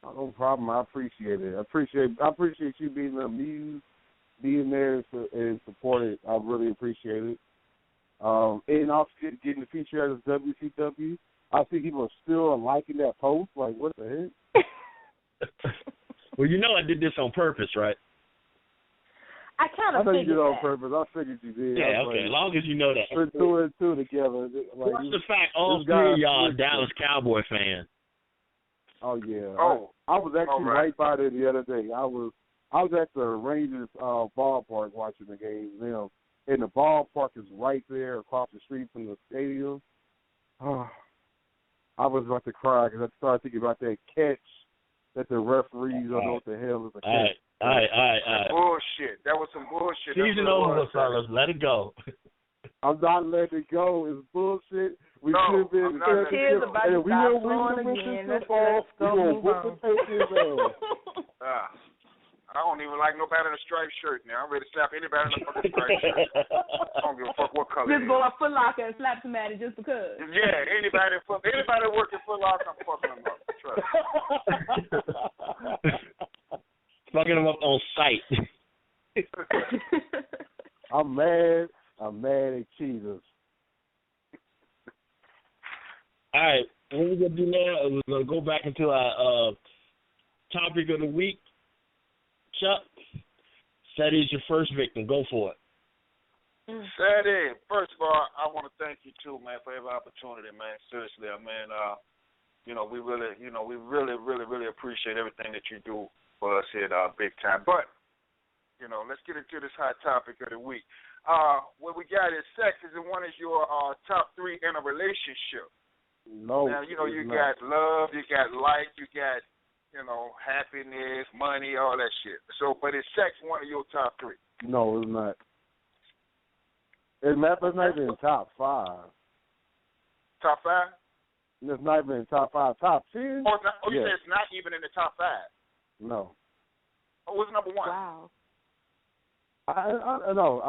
Oh, no problem. I appreciate it. I appreciate you being amused, being there and supported. I really appreciate it. And also getting the feature at WCW. I see people still liking that post. Like, what the heck? Well, you know I did this on purpose, right? I kind of figured figured you did it on that. purpose. I figured you did. Yeah, okay. As long as you know that. Put two and two together. What's the fact all three of y'all are Dallas Cowboy fans? Oh, yeah. Oh. I was actually right by there the other day. I was at the Rangers ballpark watching the game. You know, and the ballpark is right there across the street from the stadium. I was about to cry because I started thinking about that catch that the referees don't know what the hell is a catch. All right. Bullshit. That was some bullshit. Season over, fellas. Let it go. I'm not letting it go. It's bullshit. We No, should have been. I'm not letting it go. And we will win the football. We will whip the Patriots ass. I don't even like nobody in a striped shirt now. I'm ready to slap anybody in a fucking striped shirt. I don't give a fuck what color. Just go to Foot Locker and slap somebody just because. Yeah, anybody working Foot Locker, I'm fucking them up. Trust me. Fucking them up on sight. I'm mad at Jesus. All right, what we're going to do now is we're going to go back into our topic of the week. Chuck, Ceddy's your first victim. Go for it. Ceddy, first of all, I want to thank you too, man, for every opportunity, man. Seriously, man. We really appreciate everything that you do for us here at Big Time. But, let's get into this hot topic of the week. What we got is sex. Is one of your top three in a relationship? No. Now, you got love, you got life, you got happiness, money, all that shit. So, but is sex one of your top three? No, it's not. It's not even in top 5. Top 5? It's not even in top 5. Top 10? You said it's not even in the top 5? No. What's number 1? Wow. I know.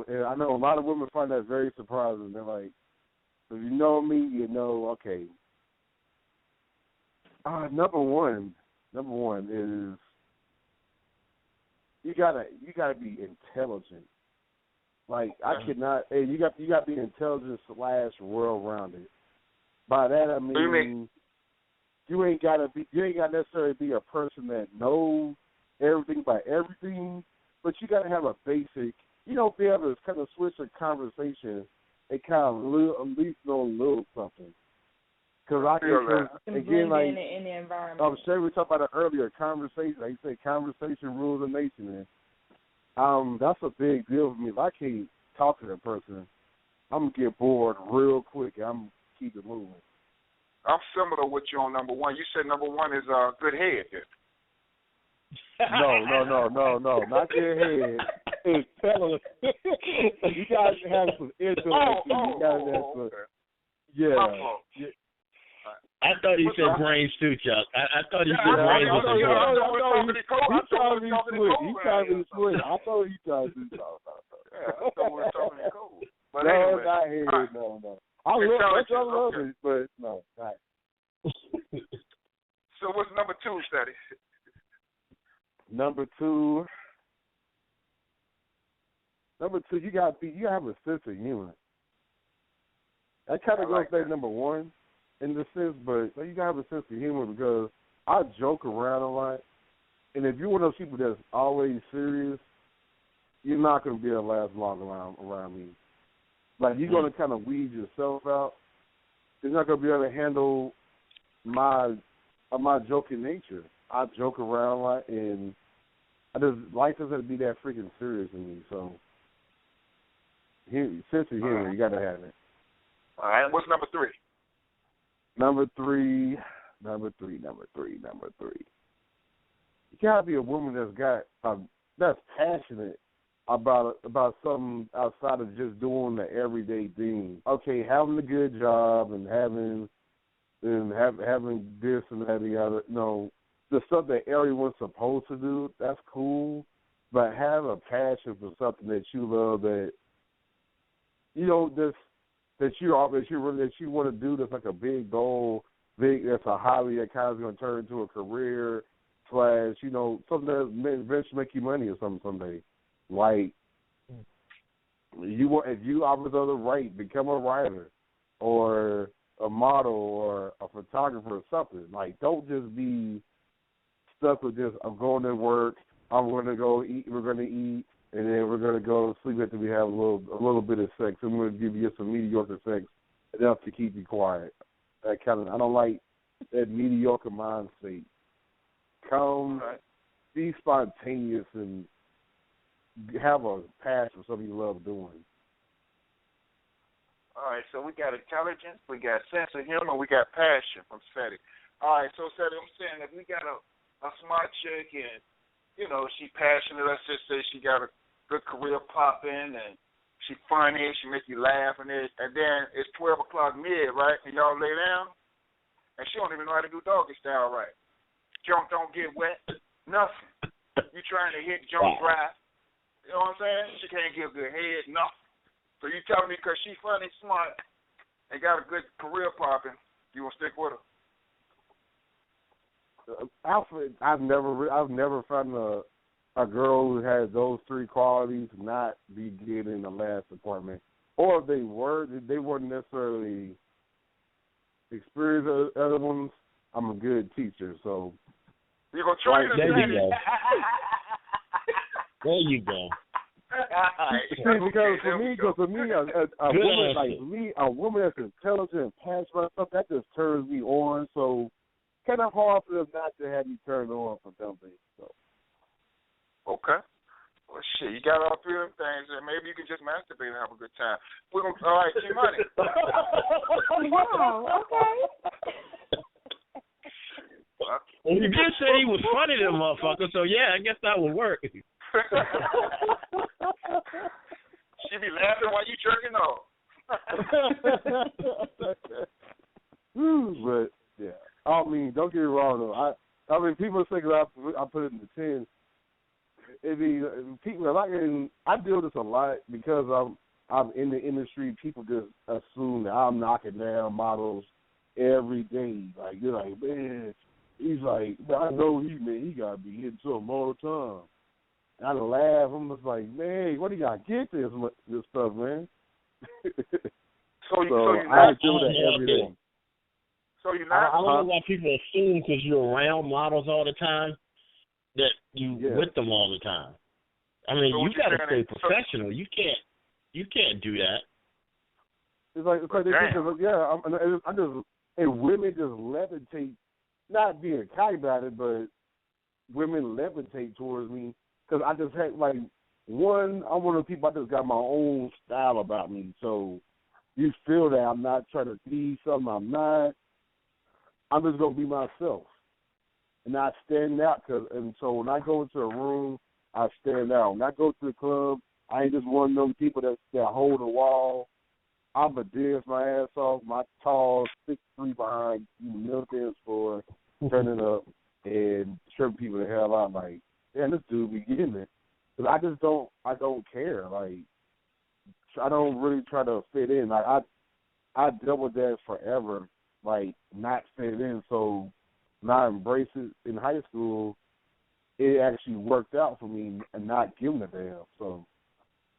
A lot of women find that very surprising. They're like, if you know me, you know, okay. Number one is you gotta be intelligent. Like I cannot. Hey, you got to be intelligent / well-rounded. By that I mean you ain't got to necessarily be a person that knows everything about everything, but you got to have a basic. Be able to kind of switch a conversation and kind of at least know a little something. Because I can again, like in the environment. I'm sure we talked about it earlier. Conversation, like you say, conversation rules a nation. And that's a big deal for me. If I can't talk to that person, I'm gonna get bored real quick. I'm keep it moving. I'm similar with you on number 1. You said number 1 is good head. No, not good head. It's telling. You guys have some intellect. You guys have some. Yeah. I thought he said brains too, Chuck. I thought he said brains was a word. He tried to be slick. He tried to be slick. I thought he tried to be I thought we were talking in code. But no, anyway. not here. No. I love it, but no. Not. So what's number 2, Ceddy? Number two, you gotta have a sense of humor. That kind of goes to number 1 in the sense, but you gotta have a sense of humor because I joke around a lot, and if you're one of those people that's always serious, you're not gonna be able to last long around me. Like you're gonna kind of weed yourself out. You're not gonna be able to handle my joking nature. I joke around a lot, and life doesn't be that freaking serious to me. So Sense of humor, you got to have it. All right, what's number 3? Number three. You gotta be a woman that's passionate about something outside of just doing the everyday thing. Okay, having a good job and having this and that and the other. No, the stuff that everyone's supposed to do, that's cool. But have a passion for something that you love, that you know that you want to do. That's like a big goal. That's a hobby that kind of going to turn into a career / something that eventually make you money or something someday. Like if you obviously are the right, become a writer or a model or a photographer or something. Like, don't just be stuck with just, I'm going to work, I'm going to go eat, we're going to eat, and then we're going to go to sleep after we have a little bit of sex. I'm going to give you some mediocre sex enough to keep you quiet. I don't like that mediocre mind state. Come, be spontaneous and have a passion for something you love doing. All right, so we got intelligence, we got sense of humor, we got passion from Ceddy. All right, so Ceddy, I'm saying if we got a smart chick and, she passionate, let's just say she got a good career popping and she funny, she make you laugh and then it's 12 o'clock mid, right, and y'all lay down, and she don't even know how to do doggy style right. Junk don't get wet, nothing. You trying to hit junk dry, you know what I'm saying? She can't give good head, nothing. So you telling me because she funny, smart, and got a good career popping, you gonna stick with her? Alfred, I've never found a girl who has those 3 qualities not be good in the last department, or if they weren't necessarily experienced other ones. I'm a good teacher, so you're gonna train her. There you go. There you go. Because for me, a woman that's intelligent and passionate about stuff, that just turns me on. So, kind of hard for them not to have you turned on for something. So. Okay. Well, shit, you got all 3 of them things, and maybe you can just masturbate and have a good time. All right, T-Money. Wow, okay. Well, you did say he was funny, that motherfucker, so yeah, I guess that would work. She be laughing while you jerking off. But, yeah. I mean, don't get me wrong, though. I mean, people think I put it in the 10. People, I deal with this a lot because I'm in the industry. People just assume that I'm knocking down models every day. Like, they're like, man, he's like, I know he got to be hitting something all the time. And I laugh. I'm just like, man, what do you got to get this stuff, man? So I do that every day. So you're not? I don't know why people assume because you're around models all the time that you with them all the time. I mean, you got to stay professional. You can't do that. It's like they think, I just, and women just levitate, not being cocky about it, but women levitate towards me because I just had, like, I'm one of the people, I just got my own style about me. So you feel that I'm not trying to be something I'm not. I'm just going to be myself and not stand out. And so when I go into a room, I stand out. When I go to the club, I ain't just one of them people that hold a wall. I'm a dance my ass off, my tall 6'3" behind middle dance floor, turning up and tripping people the hell out. Like, man, this dude be getting it. Cause I don't care. Like, I don't really try to fit in. Like, I dealt with that forever. Like, not fit in. So, not embrace it in high school, it actually worked out for me and not giving a damn. So,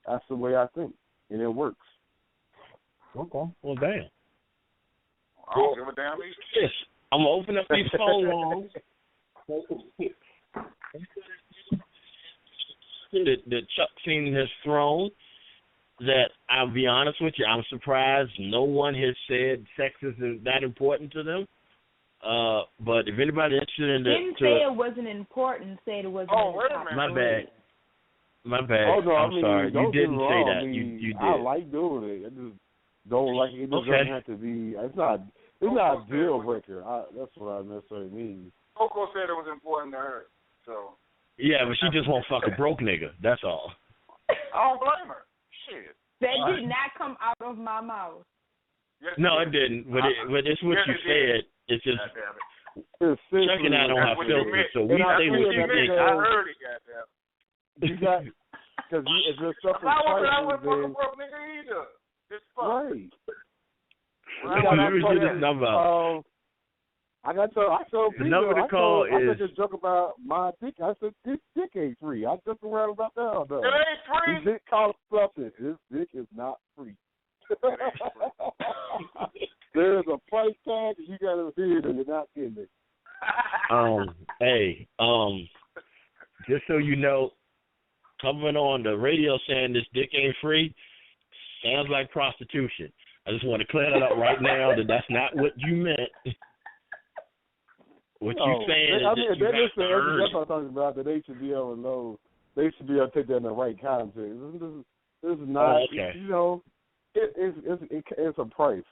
that's the way I think, and it works. Okay. Well, damn. I don't give a damn either. Yes. I'm going to open up these phone lines. that Chuck King has thrown, that I'll be honest with you, I'm surprised no one has said sex is that important to them. But if anybody's interested in didn't say it wasn't important, said it wasn't. Oh, wait a minute. My bad. My bad. Oh no, I'm sorry. You didn't say that. I mean, you did. I like doing it. I just don't like it. It just doesn't have to be. It's not a deal breaker. That's what I necessarily mean. Coco said it was important to her, so. Yeah, but she just won't fuck a broke nigga. That's all. I don't blame her. Shit. That did not come out of my mouth. Yes, no, it didn't. But it's what you said. It's just Chuck and I don't have filters, so we say what we think. I heard it, goddamn. You got because if there's stuff in I wouldn't fuck a broke nigga either. It's fuck. Right. Let me get this number out. I told the people, number to call I is. said this joke about my dick. I said this dick ain't free. I joked around about that all day. It ain't free. This dick costs something. This dick is not free. There's a price tag, and you got to hear it, and you're not getting it. Hey, just so you know, coming on the radio saying this dick ain't free sounds like prostitution. I just want to clear that up right now that that's not what you meant. What you saying is that you have to earn that's what I'm talking about, that they should be able to know. They should be able to take that in the right context. This is not, okay. You know, it's a price.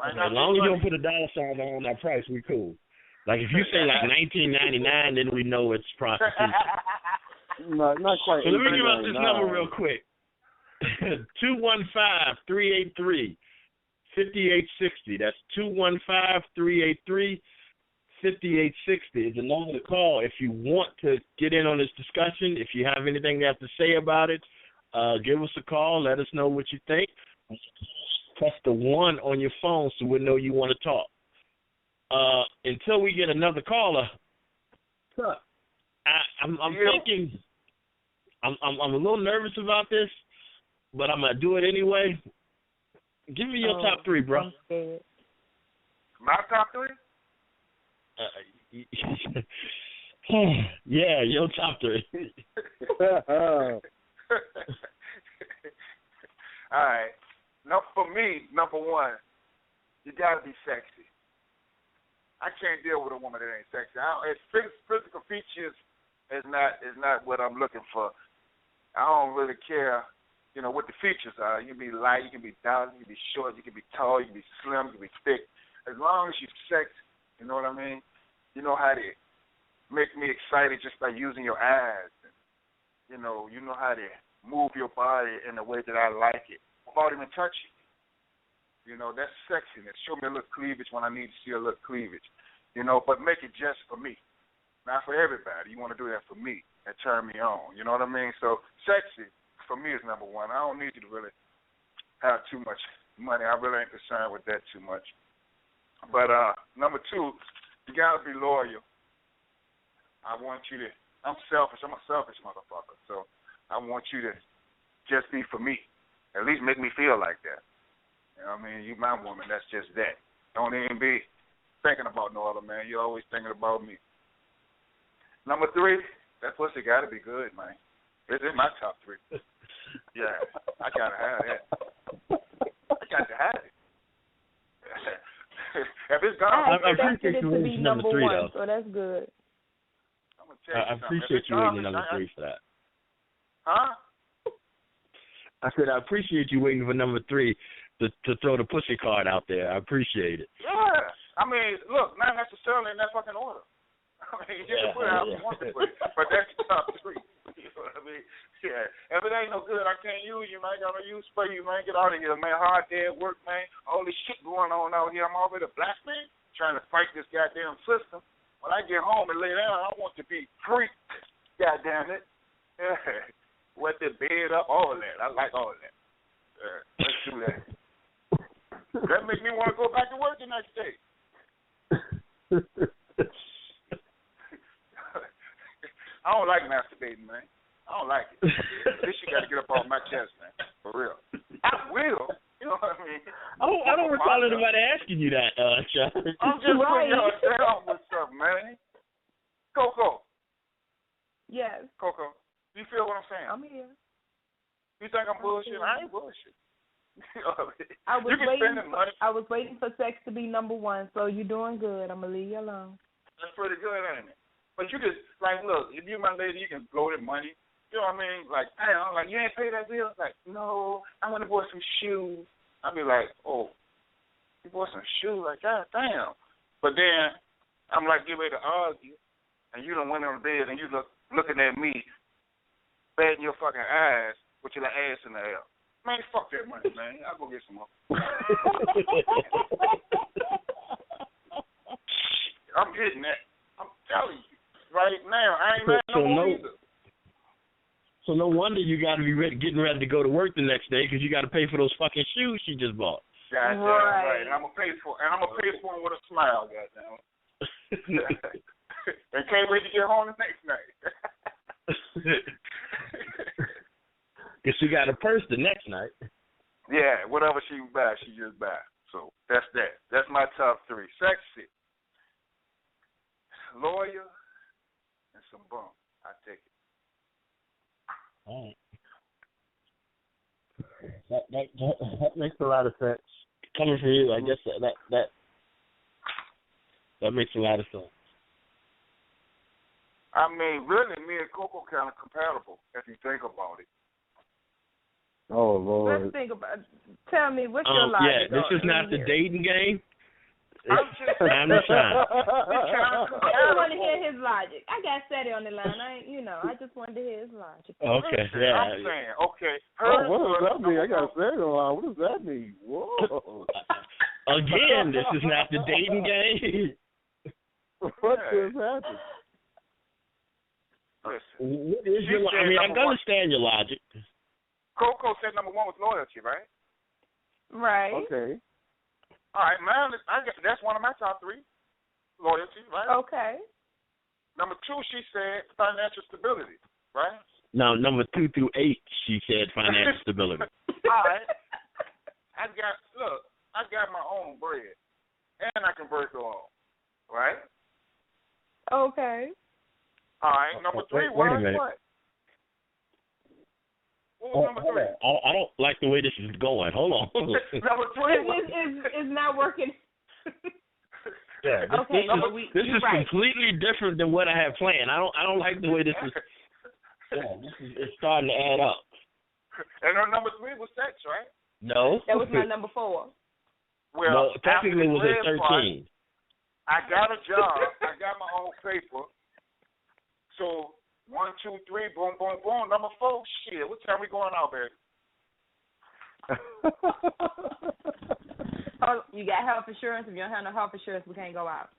As long as you don't put a dollar sign on that price, we cool. Like if you say like $19.99, then we know it's prostitution. Not quite. So let me give out this number real quick. 215-383-5860. That's 215-383-5860 is the number to call if you want to get in on this discussion. If you have anything you have to say about it, give us a call. Let us know what you think. Press the 1 on your phone so we know you want to talk. Until we get another caller, I'm thinking I'm a little nervous about this, but I'm gonna do it anyway. Give me your top 3, bro. My top 3? Yeah, your top 3. All right. For me, number 1, you gotta be sexy. I can't deal with a woman that ain't sexy. Physical features is not what I'm looking for. I don't really care, what the features are. You can be light, you can be dark, you can be short, you can be tall, you can be slim, you can be thick. As long as you're sexy, you know what I mean? You know how to make me excited just by using your eyes. You know how to move your body in the way that I like it without even touching you. That's sexiness. Show me a little cleavage when I need to see a little cleavage. But make it just for me. Not for everybody. You want to do that for me and turn me on. You know what I mean? So sexy, for me, is number 1. I don't need you to really have too much money. I really ain't concerned with that too much. But number 2, you got to be loyal. I'm selfish. I'm a selfish motherfucker. So I want you to just be for me. At least make me feel like that. You know what I mean? You my woman, that's just that. Don't even be thinking about no other man. You're always thinking about me. Number 3, that pussy got to be good, man. It's in my top 3. Yeah, I got to have that. I got to have it. If it's gone, I expected it to be number 3, 1, though. So that's good. I'm gonna tell you I appreciate you waiting number 3 for that. Huh? I said I appreciate you waiting for number 3 to throw the pussy card out there. I appreciate it. Yeah. I mean, look, not necessarily in that fucking order. I mean, you can put it how you want to put it, but that's the top 3. You know what I mean? Yeah. If it ain't no good, I can't use you, man. Gotta use spray you, man. Get out of here, man. Hard day at work, man. All this shit going on out here. I'm already a black man trying to fight this goddamn system. When I get home and lay down, I want to be free. Goddamn it. Yeah. Wet the bed up, all that. I like all that. Let's do that. That makes me want to go back to work the next day. I don't like masturbating, man. I don't like it. This shit got to get up off my chest, man. For real. I will. You know what I mean? I don't recall anybody asking you that, Chuck. I'm just putting y'all down with something, man. Coco. Yes. Coco, you feel what I'm saying? I'm here. You think I'm bullshit? I ain't bullshit. I was waiting for sex to be number 1, so you're doing good. I'm gonna leave you alone. That's pretty good, ain't it? But you just, like, look, if you're my lady, you can blow the money. You know what I mean? Like, damn, like, you ain't pay that bill? Like, no, I want to buy some shoes. I'll be like, oh, you bought some shoes? Like, God damn. But then I'm like, get ready to argue, and you done went on the bed, and you looking at me, batting your fucking eyes with your ass in the air. Man, fuck that money, man. I'll go get some more. I'm hitting that. I'm telling you. Right now, I ain't mad no more either. So no wonder you got to be getting ready to go to work the next day because you got to pay for those fucking shoes she just bought. Goddamn right. And I'm going to pay for them with a smile, goddamn. And can't wait to get home the next night. Because she got a purse the next night. Yeah, whatever she buy, she just buy. So that's that. That's my top 3. Sexy, lawyer, and some bum. I take it. All right. That makes a lot of sense. Coming from you, I guess that makes a lot of sense. I mean, really, me and Coco kind of compatible if you think about it. Oh, Lord. Let's think about it. Tell me, what's your logic? Yeah, this is not the dating game. I'm just time to shine. I want to hear his logic. I got Ceddy on the line. I just wanted to hear his logic. Okay, yeah. I'm saying, okay. What does that mean? I got Ceddy on the line. What does that mean? Whoa. Again, this is not the dating game. What just happened? Listen. What is your? I mean, I can understand your logic. Coco said number 1 was loyalty, right? Right. Okay. All right, man. That's one of my top 3. Loyalty, right? Okay. Number 2, she said financial stability, right? No, number 2 through 8, she said financial stability. All right. I got my own bread, and I can break it all, right? Okay. All right. Number 3 was what? Number 3? I don't like the way this is going. Hold on. Number 3 is not working. Yeah. This is right. Completely different than what I had planned. I don't like the way this is. Yeah, it's starting to add up. And number 3 was sex, right? No. That was my number 4. Well, no, technically it was at 13. Part, I got a job. I got my own paper. So 1, 2, 3, boom, boom, boom. Number 4, shit. What time we going out, baby? Oh, you got health insurance. If you don't have no health insurance, we can't go out.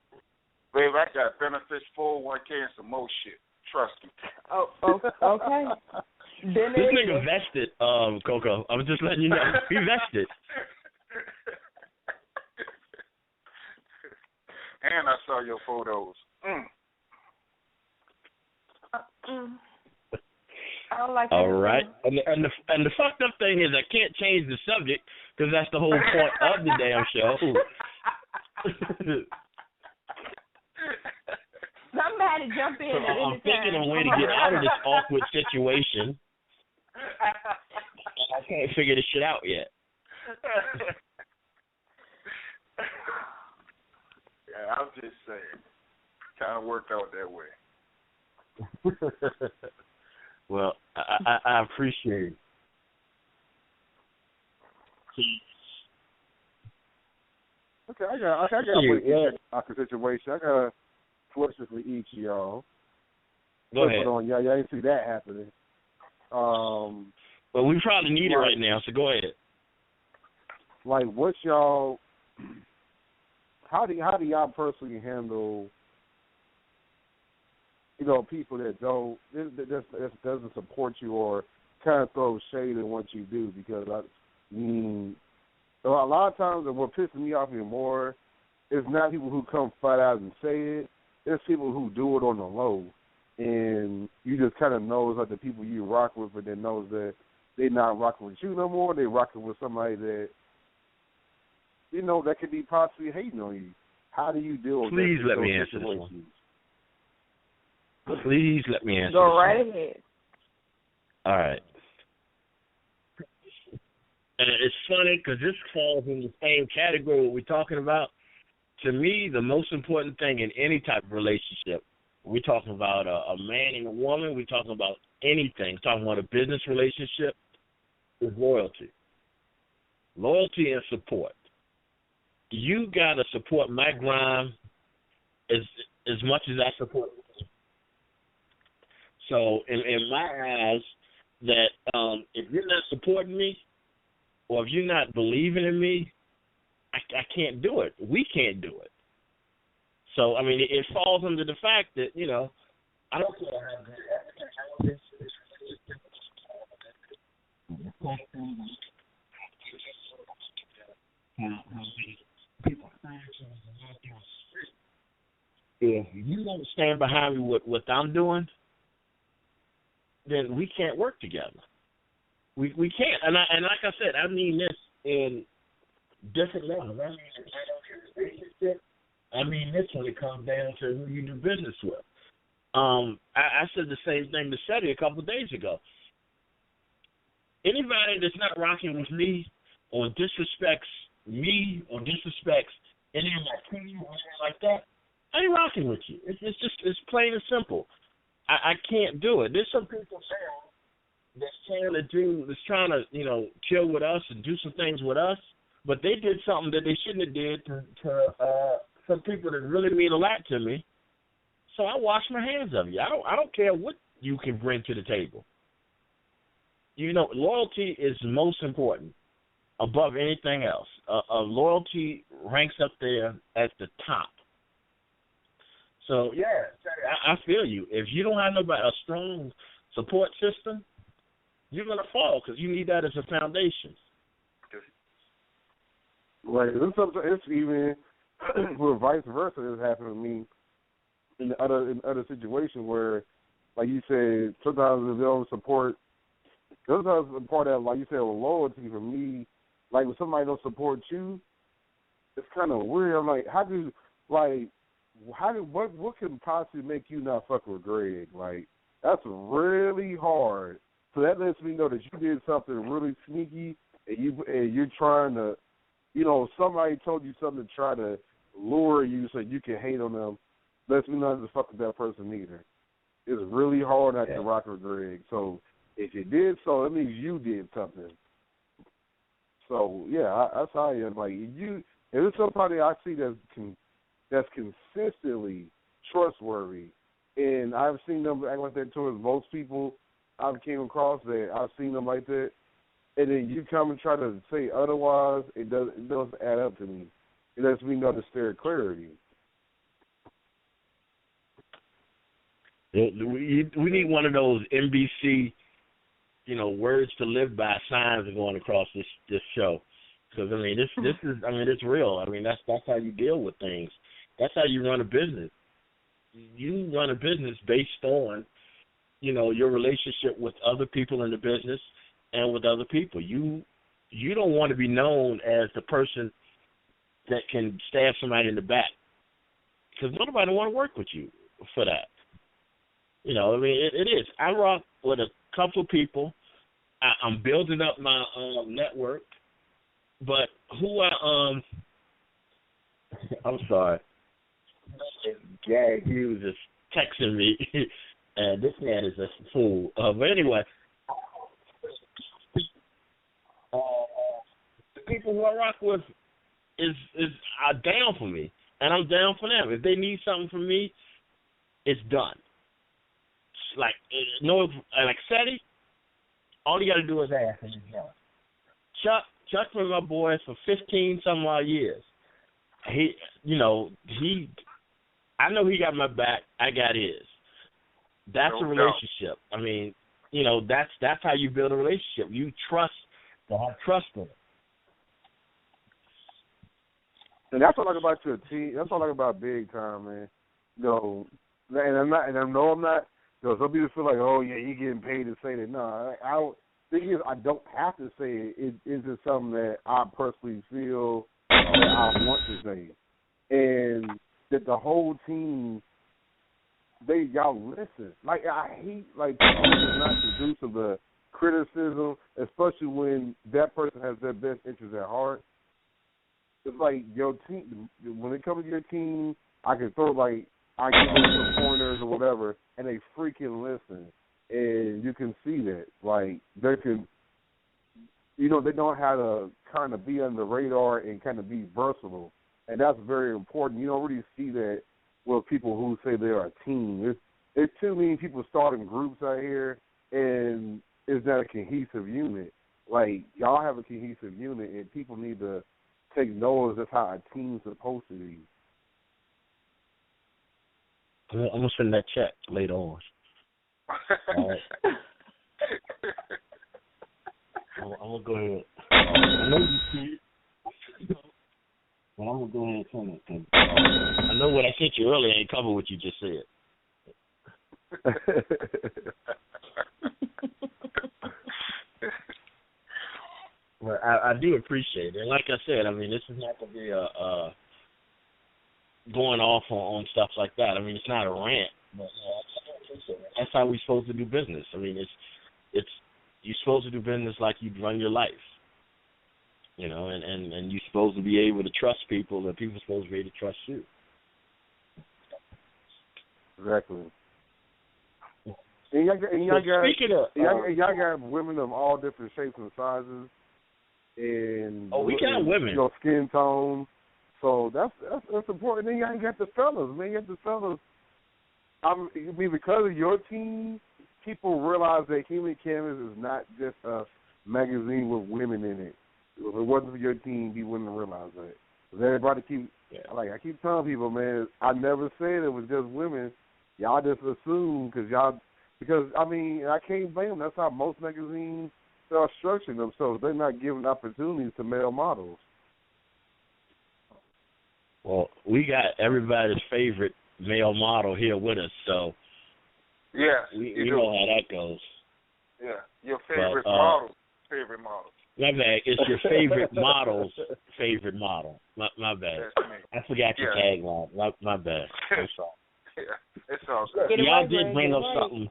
Babe, I got benefits, 401k, and some more shit. Trust me. Oh, okay. This nigga vested, Coco. I was just letting you know. He vested. And I saw your photos. I don't like all right. And the fucked up thing is I can't change the subject because that's the whole point of the damn show. Somebody jump in. I'm thinking of a way to get out of this awkward situation. I can't figure this shit out yet. Yeah, I'm just saying. Kind of worked out that way. Well, I appreciate it. Okay, I got a situation. I got a question for each of y'all. Go ahead. On, y'all ain't see that happening. Well, we probably need it right now, so go ahead. Like, what y'all? How do y'all personally handle? People that doesn't support you or kind of throw shade at what you do, because a lot of times what pisses me off even more is not people who come flat out and say it. It's people who do it on the low, and you just kind of knows like the people you rock with, but then knows that they're not rocking with you no more. They're rocking with somebody that that could be possibly hating on you. How do you deal with Please let me answer this one. Please let me answer. Go right ahead. All right. And it's funny because this falls in the same category what we're talking about. To me, the most important thing in any type of relationship We're talking about a man and a woman. We're talking about anything. We're talking about a business relationship. Is loyalty. Loyalty and support. You got to support my grind as much as I support you. So in my eyes, that if you're not supporting me or if you're not believing in me, I can't do it. We can't do it. So, I mean, it falls under the fact that, you know, I don't care how good if you don't stand behind me with what I'm doing, then we can't work together. We can't. And like I said, I mean this in different levels. I mean in relationship. I mean this when it comes down to who you do business with. I said the same thing to Ceddy a couple of days ago. Anybody that's not rocking with me or disrespects me or disrespects any of my team or anything like that, I ain't rocking with you. It's plain and simple. I can't do it. There's some people that's trying to, you know, chill with us and do some things with us, but they did something that they shouldn't have did to some people that really mean a lot to me. So I wash my hands of you. I don't care what you can bring to the table. You know, loyalty is most important above anything else. Loyalty ranks up there at the top. So, yeah, I feel you. If you don't have a strong support system, you're going to fall because you need that as a foundation. Right. It's even where vice versa has happened to me in other situations where, like you said, sometimes if they don't support, sometimes part of that, like you said, with loyalty for me, like when somebody don't support you, it's kind of weird. I'm like, what can possibly make you not fuck with Greg? Like, that's really hard. So that lets me know that you did something really sneaky, and you're trying to, you know, somebody told you something to try to lure you so you can hate on them. Lets me know not to fuck with that person either. It's really hard not to rock with Greg. So if you did so, that means you did something. So yeah, that's how I am. Like if it's somebody I see that's consistently trustworthy, and I've seen them act like that towards most people I've came across that I've seen them like that, and then you come and try to say otherwise, it doesn't add up to me. It lets me know to steer clear of you. We need one of those NBC, you know, words to live by signs going across this show, because I mean this is it's real. I mean that's how you deal with things. That's how you run a business. You run a business based on, you know, your relationship with other people in the business and with other people. You don't want to be known as the person that can stab somebody in the back, because nobody want to work with you for that. You know, I mean, it is. I rock with a couple of people. I'm building up my network, but I'm sorry. Gary Hughes is texting me, and this man is a fool. But anyway, the people who I rock with are down for me, and I'm down for them. If they need something from me, it's done. Like Ceddy, all you got to do is ask, and it's done. Chuck was my boy for 15 some odd years. I know he got my back. I got his. That's a relationship. I mean, you know, that's how you build a relationship. You trust to have trust in it. And that's what I like about your team. That's what I like about Big Time, man. You know, and I'm not. You know, some people feel like, oh yeah, you getting paid to say that. No, I don't have to say it. It's just something that I personally feel that I want to say, and that the whole team, y'all listen. Like I hate people not conducive to criticism, especially when that person has their best interest at heart. It's like your team. When it comes to your team, I can throw I give them some pointers or whatever, and they freaking listen. And you can see that, like, they can, they know how to kind of be under the radar and kind of be versatile. And that's very important. You don't really see that with people who say they're a team. There's too many people starting groups out here, and it's not a cohesive unit. Like, y'all have a cohesive unit, and people need to take notice of how a team's supposed to be. I'm going to send that check later on. All right. I'm going to go ahead. I know you see it, but I'm going to go ahead and send it. I know what I sent you earlier ain't cover what you just said. Well, I do appreciate it. And like I said, I mean, this is not going to be a going off on stuff like that. I mean, it's not a rant, but that's how we're supposed to do business. I mean, it's you're supposed to do business like you run your life, and you're supposed to be able to trust people, and people are supposed to be able to trust you. Exactly. And y'all got women of all different shapes and sizes, and we got women, skin tones. So that's important. Then y'all got the fellas. I mean, because of your team, people realize that Human Canvas is not just a magazine with women in it. If it wasn't for your team, you wouldn't realize that. Because everybody I keep telling people, man, I never said it was just women. Y'all just assume because I mean, I can't blame them. That's how most magazines are structuring themselves. They're not giving opportunities to male models. Well, we got everybody's favorite male model here with us, so yeah, we know how that goes. Yeah, your favorite model. My bad. It's your favorite model's favorite model. My bad. I forgot your tagline. My bad. I'm sorry. Yeah, it's all good. Y'all did bring up something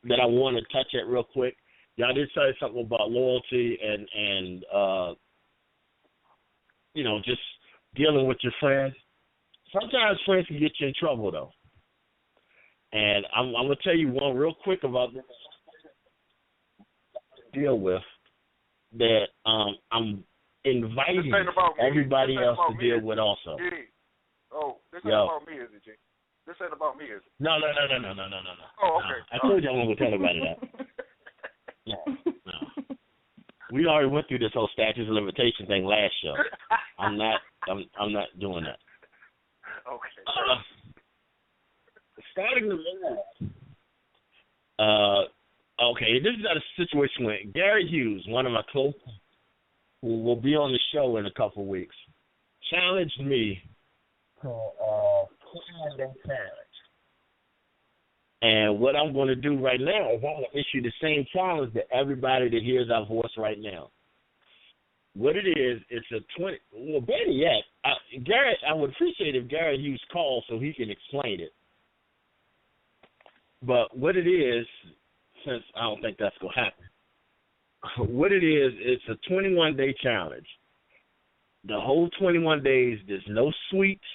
that I want to touch at real quick. Y'all did say something about loyalty and just dealing with your friends. Sometimes friends can get you in trouble, though. And I'm going to tell you one real quick about this deal with that I'm inviting everybody else to deal with also. Oh, this ain't about me, is it, G? This ain't about me, is it? No. Oh, okay. I told you I wasn't going to tell anybody that. No. We already went through this whole statute of limitation thing last show. I'm not doing that. Okay. Starting the okay, this is a situation where Gary Hughes, one of my close, who will be on the show in a couple of weeks, challenged me to challenge. And what I'm going to do right now is I'm going to issue the same challenge to everybody that hears our voice right now. What it is, it's a 20. Well, better yet, I would appreciate if Gary Hughes calls so he can explain it. But what it is, since I don't think that's going to happen, what it is, it's a 21-day challenge. The whole 21 days, there's no sweets,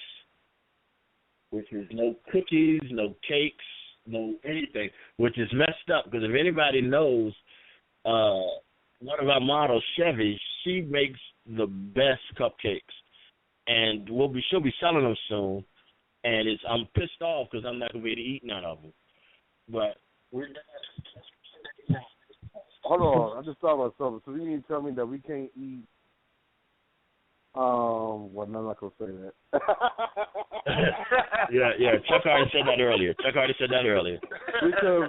which is no cookies, no cakes, no anything, which is messed up because if anybody knows, one of our models, Chevy, she makes the best cupcakes, and she'll be selling them soon. And I'm pissed off because I'm not gonna be able to eat none of them. But we're not. Hold on, I just thought about something. So you mean to tell me that we can't eat? Well, no, I'm not gonna say that. yeah. Chuck already said that earlier. Because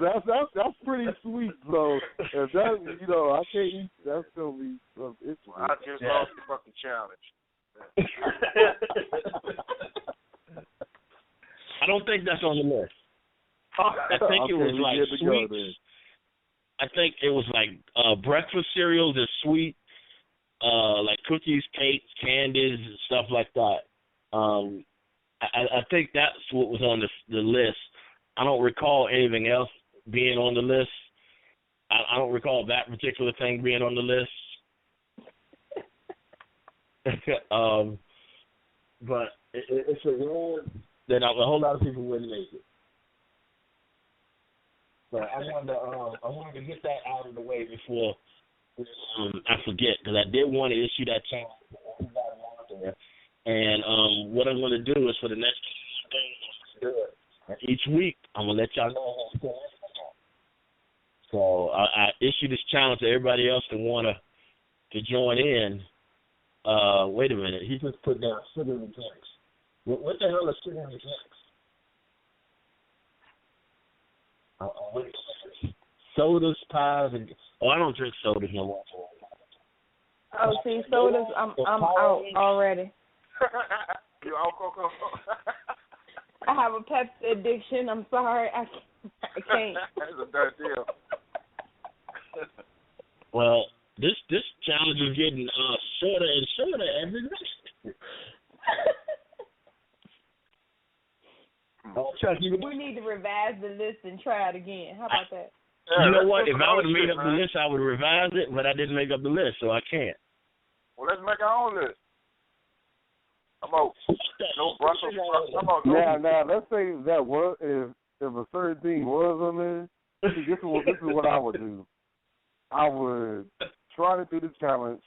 that's pretty sweet. So if that, I can't eat. That's gonna be. I just lost the fucking challenge. I don't think that's on the list. I think it was like sweets. I think it was like breakfast cereals and sweet. Like cookies, cakes, candies, and stuff like that. I think that's what was on the list. I don't recall anything else being on the list. I don't recall that particular thing being on the list. But it's a rule. then a whole lot of people wouldn't make it. So I wanted to get that out of the way before I forget, because I did want to issue that challenge to everybody out there. And what I'm going to do is for the next day, each week, I'm going to let y'all know how it's going. So I issue this challenge to everybody else that want to join in. Wait a minute. He just put down sugar in the drinks. What the hell is sugar in the drinks? Sodas, pies, and I don't drink sodas no more. Oh, see, sodas, I'm out already. You out, Coco? I have a Pepsi addiction. I'm sorry, I can't. That's a bad deal. Well, this challenge is getting shorter and shorter every week. Chuck, we need to revise the list and try it again. How about that? You know what? If I would have made up the list, I would revise it, but I didn't make up the list, so I can't. Well, let's make our own list. Come on. No Brussels. Come on. Now, let's say that was if a certain thing was on there. See, this is what I would do. I would try to do the challenge.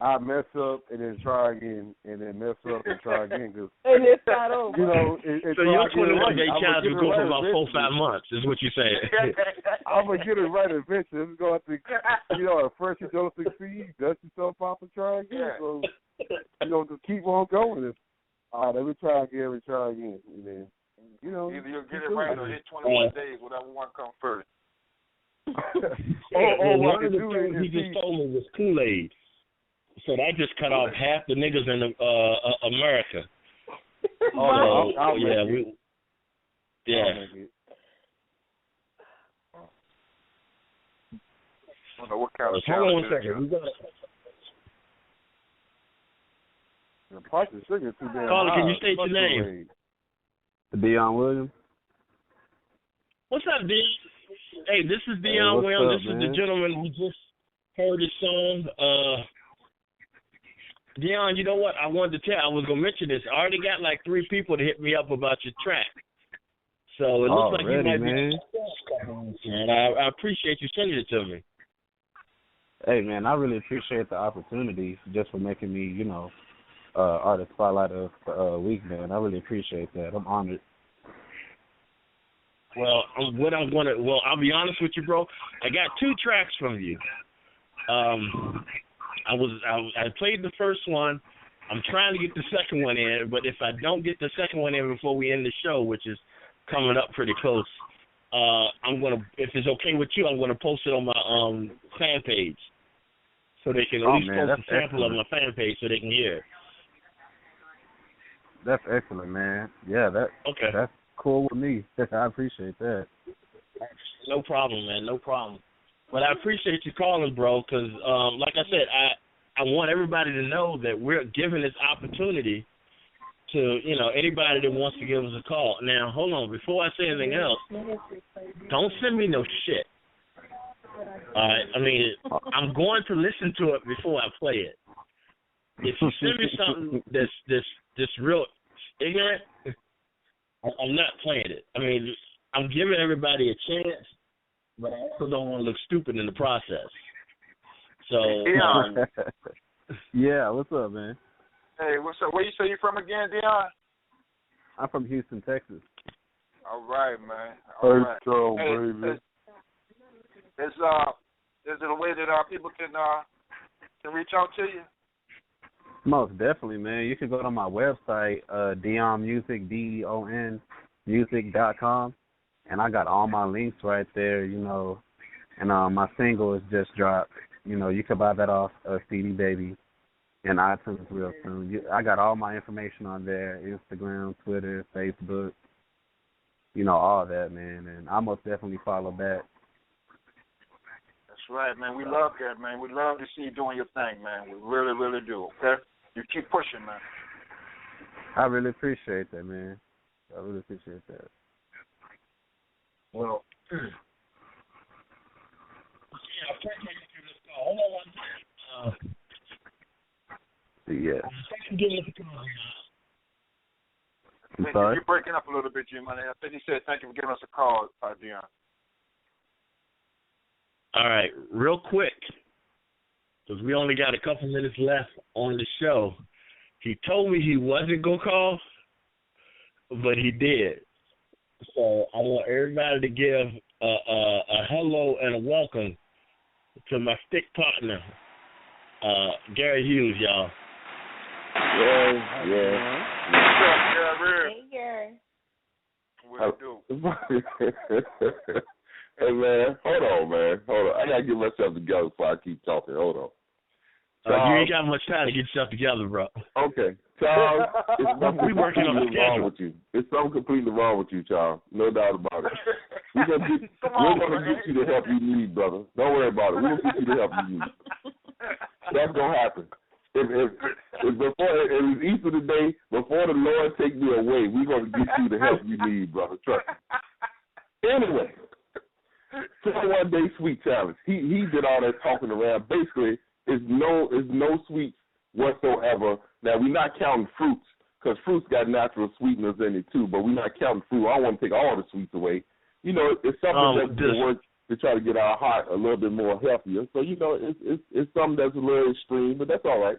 I mess up and then try again, and then mess up and try again. Cause, and it's not over. You know, so your 21-day challenge will go for about 4 or 5 months, is what you're saying. I'm going to get it right eventually. It's going to, at first you don't succeed, dust yourself off and try again. Yeah. So, just keep on going. All right, let me try again, and then, either you'll get it right or hit 21 days, whatever one comes first. One of the things he just told me was Kool-Aid. So that just cut off half the niggas in America. I'll yeah, make it. I don't know what kind of hold on one second. The price of sugar too damn Caller, high. can you state your name? DEON Williams. What's up, D? Hey, this is DEON Williams. This is the gentleman who just heard his song. Deon, you know what? I wanted to I was going to mention this. I already got like 3 people to hit me up about your track. So it looks like you might be. And I appreciate you sending it to me. Hey, man, I really appreciate the opportunity just for making me, artist spotlight of the week, man. I really appreciate that. I'm honored. Well, I'll be honest with you, bro. I got 2 tracks from you. I played the first one. I'm trying to get the second one in, but if I don't get the second one in before we end the show, which is coming up pretty close, if it's okay with you, I'm gonna post it on my fan page, so they can at least post a sample of my fan page so they can hear it. That's excellent, man. Yeah, that's cool with me. I appreciate that. No problem, man. No problem. But I appreciate you calling, bro, because, like I said, I want everybody to know that we're giving this opportunity to, anybody that wants to give us a call. Now, hold on. Before I say anything else, don't send me no shit. All right? I mean, I'm going to listen to it before I play it. If you send me something that's real ignorant, I'm not playing it. I mean, I'm giving everybody a chance, but I also don't want to look stupid in the process. So, yeah, what's up, man? Hey, what's up? Where you say you from again, Deon? I'm from Houston, Texas. All right, man. All right. Baby. Is it a way that people can reach out to you? Most definitely, man. You can go to my website, Deon Music, DEON music.com. And I got all my links right there, and my single is just dropped. You can buy that off CD Baby and iTunes real soon. I got all my information on there, Instagram, Twitter, Facebook, all that, man. And I most definitely follow back. That's right, man. We love that, man. We love to see you doing your thing, man. We really, really do, okay? You keep pushing, man. I really appreciate that, man. I really appreciate that. Well, I appreciate you for this call. Hold on one second. Yeah. Give us a call. You're breaking up a little bit, G-Money. I think he said thank you for giving us a call, Deon. All right, real quick, because we only got a couple minutes left on the show. He told me he wasn't going to call, but he did. So I want everybody to give a hello and a welcome to my stick partner, Gary Hughes, y'all. Yeah. Hey, Gary. What do? Hey, man, hold on. I got to get myself together before I keep talking. Hold on. You ain't got much time to get yourself together, bro. Okay. Charles, we working on the schedule. Wrong with you. It's something completely wrong with you, Charles. No doubt about it. We're going to get you the help you need, brother. Don't worry about it. We're going to get you the help you need. That's going to happen. If it's Easter today, before the Lord take me away, we're going to get you the help you need, brother. Trust me. Anyway, 21 Day Sweet Challenge. He did all that talking around. Basically, it's no sweets whatsoever. Now, we're not counting fruits, because fruits got natural sweeteners in it, too, but we're not counting fruit. I don't want to take all the sweets away. You know, it's something that's going to work to try to get our heart a little bit more healthier. So, you know, it's something that's a little extreme, but that's all right.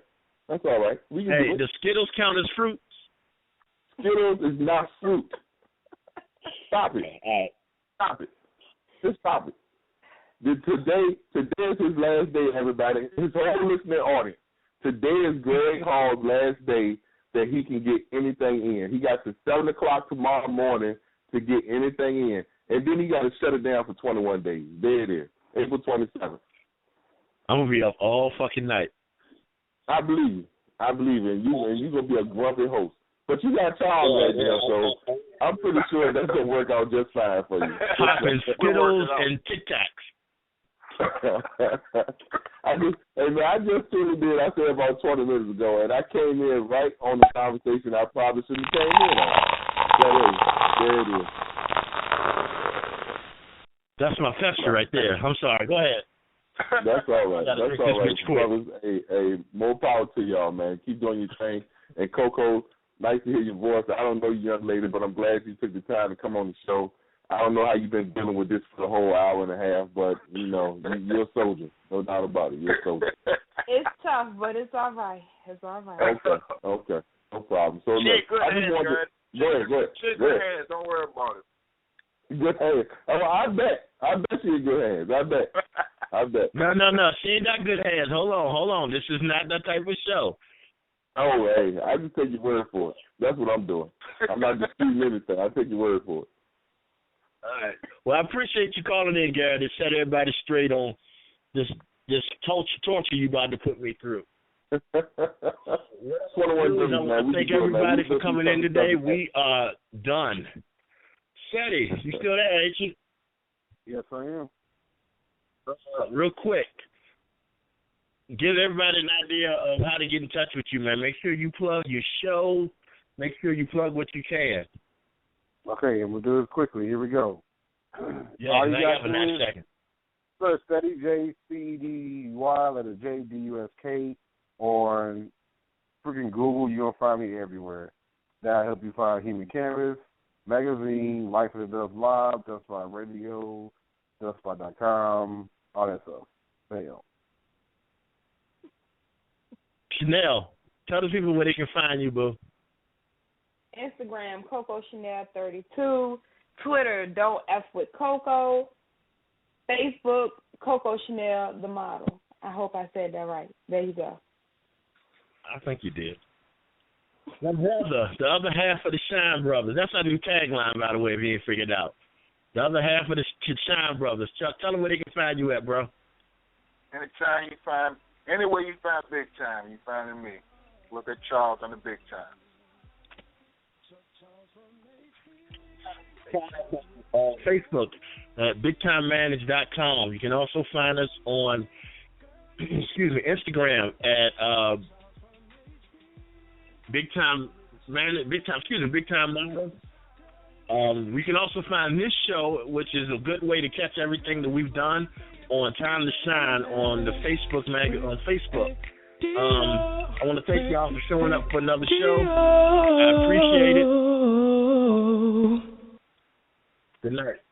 That's all right. We can do it. Does Skittles count as fruit? Skittles is not fruit. Stop it. Stop it. Just stop it. Today is his last day, everybody. His whole listening audience. Today is Greg Hall's last day that he can get anything in. He got to 7 o'clock tomorrow morning to get anything in. And then he got to shut it down for 21 days. There it is, April 27th. I'm going to be up all fucking night. I believe you. And you're going to be a grumpy host. But you got Charles right there, so I'm pretty sure that's going to work out just fine for you. Popping Skittles and Tic Tacs. I just tuned in, I said about 20 minutes ago, and I came in right on the conversation I probably shouldn't have came in on. There it is. That's my fester right there. I'm sorry. Go ahead. That's all right. That's all right. Brothers, hey, more power to y'all, man. Keep doing your thing. And Coco, nice to hear your voice. I don't know you, young lady, but I'm glad you took the time to come on the show. I don't know how you've been dealing with this for the whole hour and a half, but, you know, you're a soldier. No doubt about it. You're a soldier. It's tough, but it's all right. It's all right. Okay. No problem. So, look, I just wanted to... Go ahead. Good hands. Don't worry about it. Good hands. Oh, I bet she's in good hands. I bet. No. She ain't got good hands. Hold on. This is not that type of show. Oh, hey, I just take your word for it. That's what I'm doing. I'm not disputing anything. I take your word for it. All right. Well, I appreciate you calling in, Gary, to set everybody straight on this torture you about to put me through. I want to thank everybody for coming in today. We are done. Ceddy, you still there, ain't you? Yes, I am. Real quick, give everybody an idea of how to get in touch with you, man. Make sure you plug your show. Make sure you plug what you can. Okay, and we'll do it quickly. Here we go. Yeah, I got a nice second. Search Ceddy, JCDY, letter JDUSK, on freaking Google. You're going to find me everywhere. That'll help you find Human Canvas, magazine, Life of the Dust Live, Dustspot Radio, Dustspot.com, all that stuff. Bam. Chanel, tell the people where they can find you, boo. Instagram, Coco Chanel 32. Twitter, Don't F with Coco. Facebook, Coco Chanel, the model. I hope I said that right. There you go. I think you did. My brother, the other half of the Shine Brothers. That's our new tagline, by the way, if you ain't figured out. The other half of the Shine Brothers. Chuck, tell them where they can find you at, bro. Anywhere you find Big Time, you find me. Look at Charles on the Big Time. Facebook at BigTimeManage.com. You can also find us on Instagram at Big Time Manage. We can also find this show, which is a good way to catch everything that we've done, on Time to Shine on the Facebook on Facebook. I want to thank y'all for showing up for another show. I appreciate it. Good night.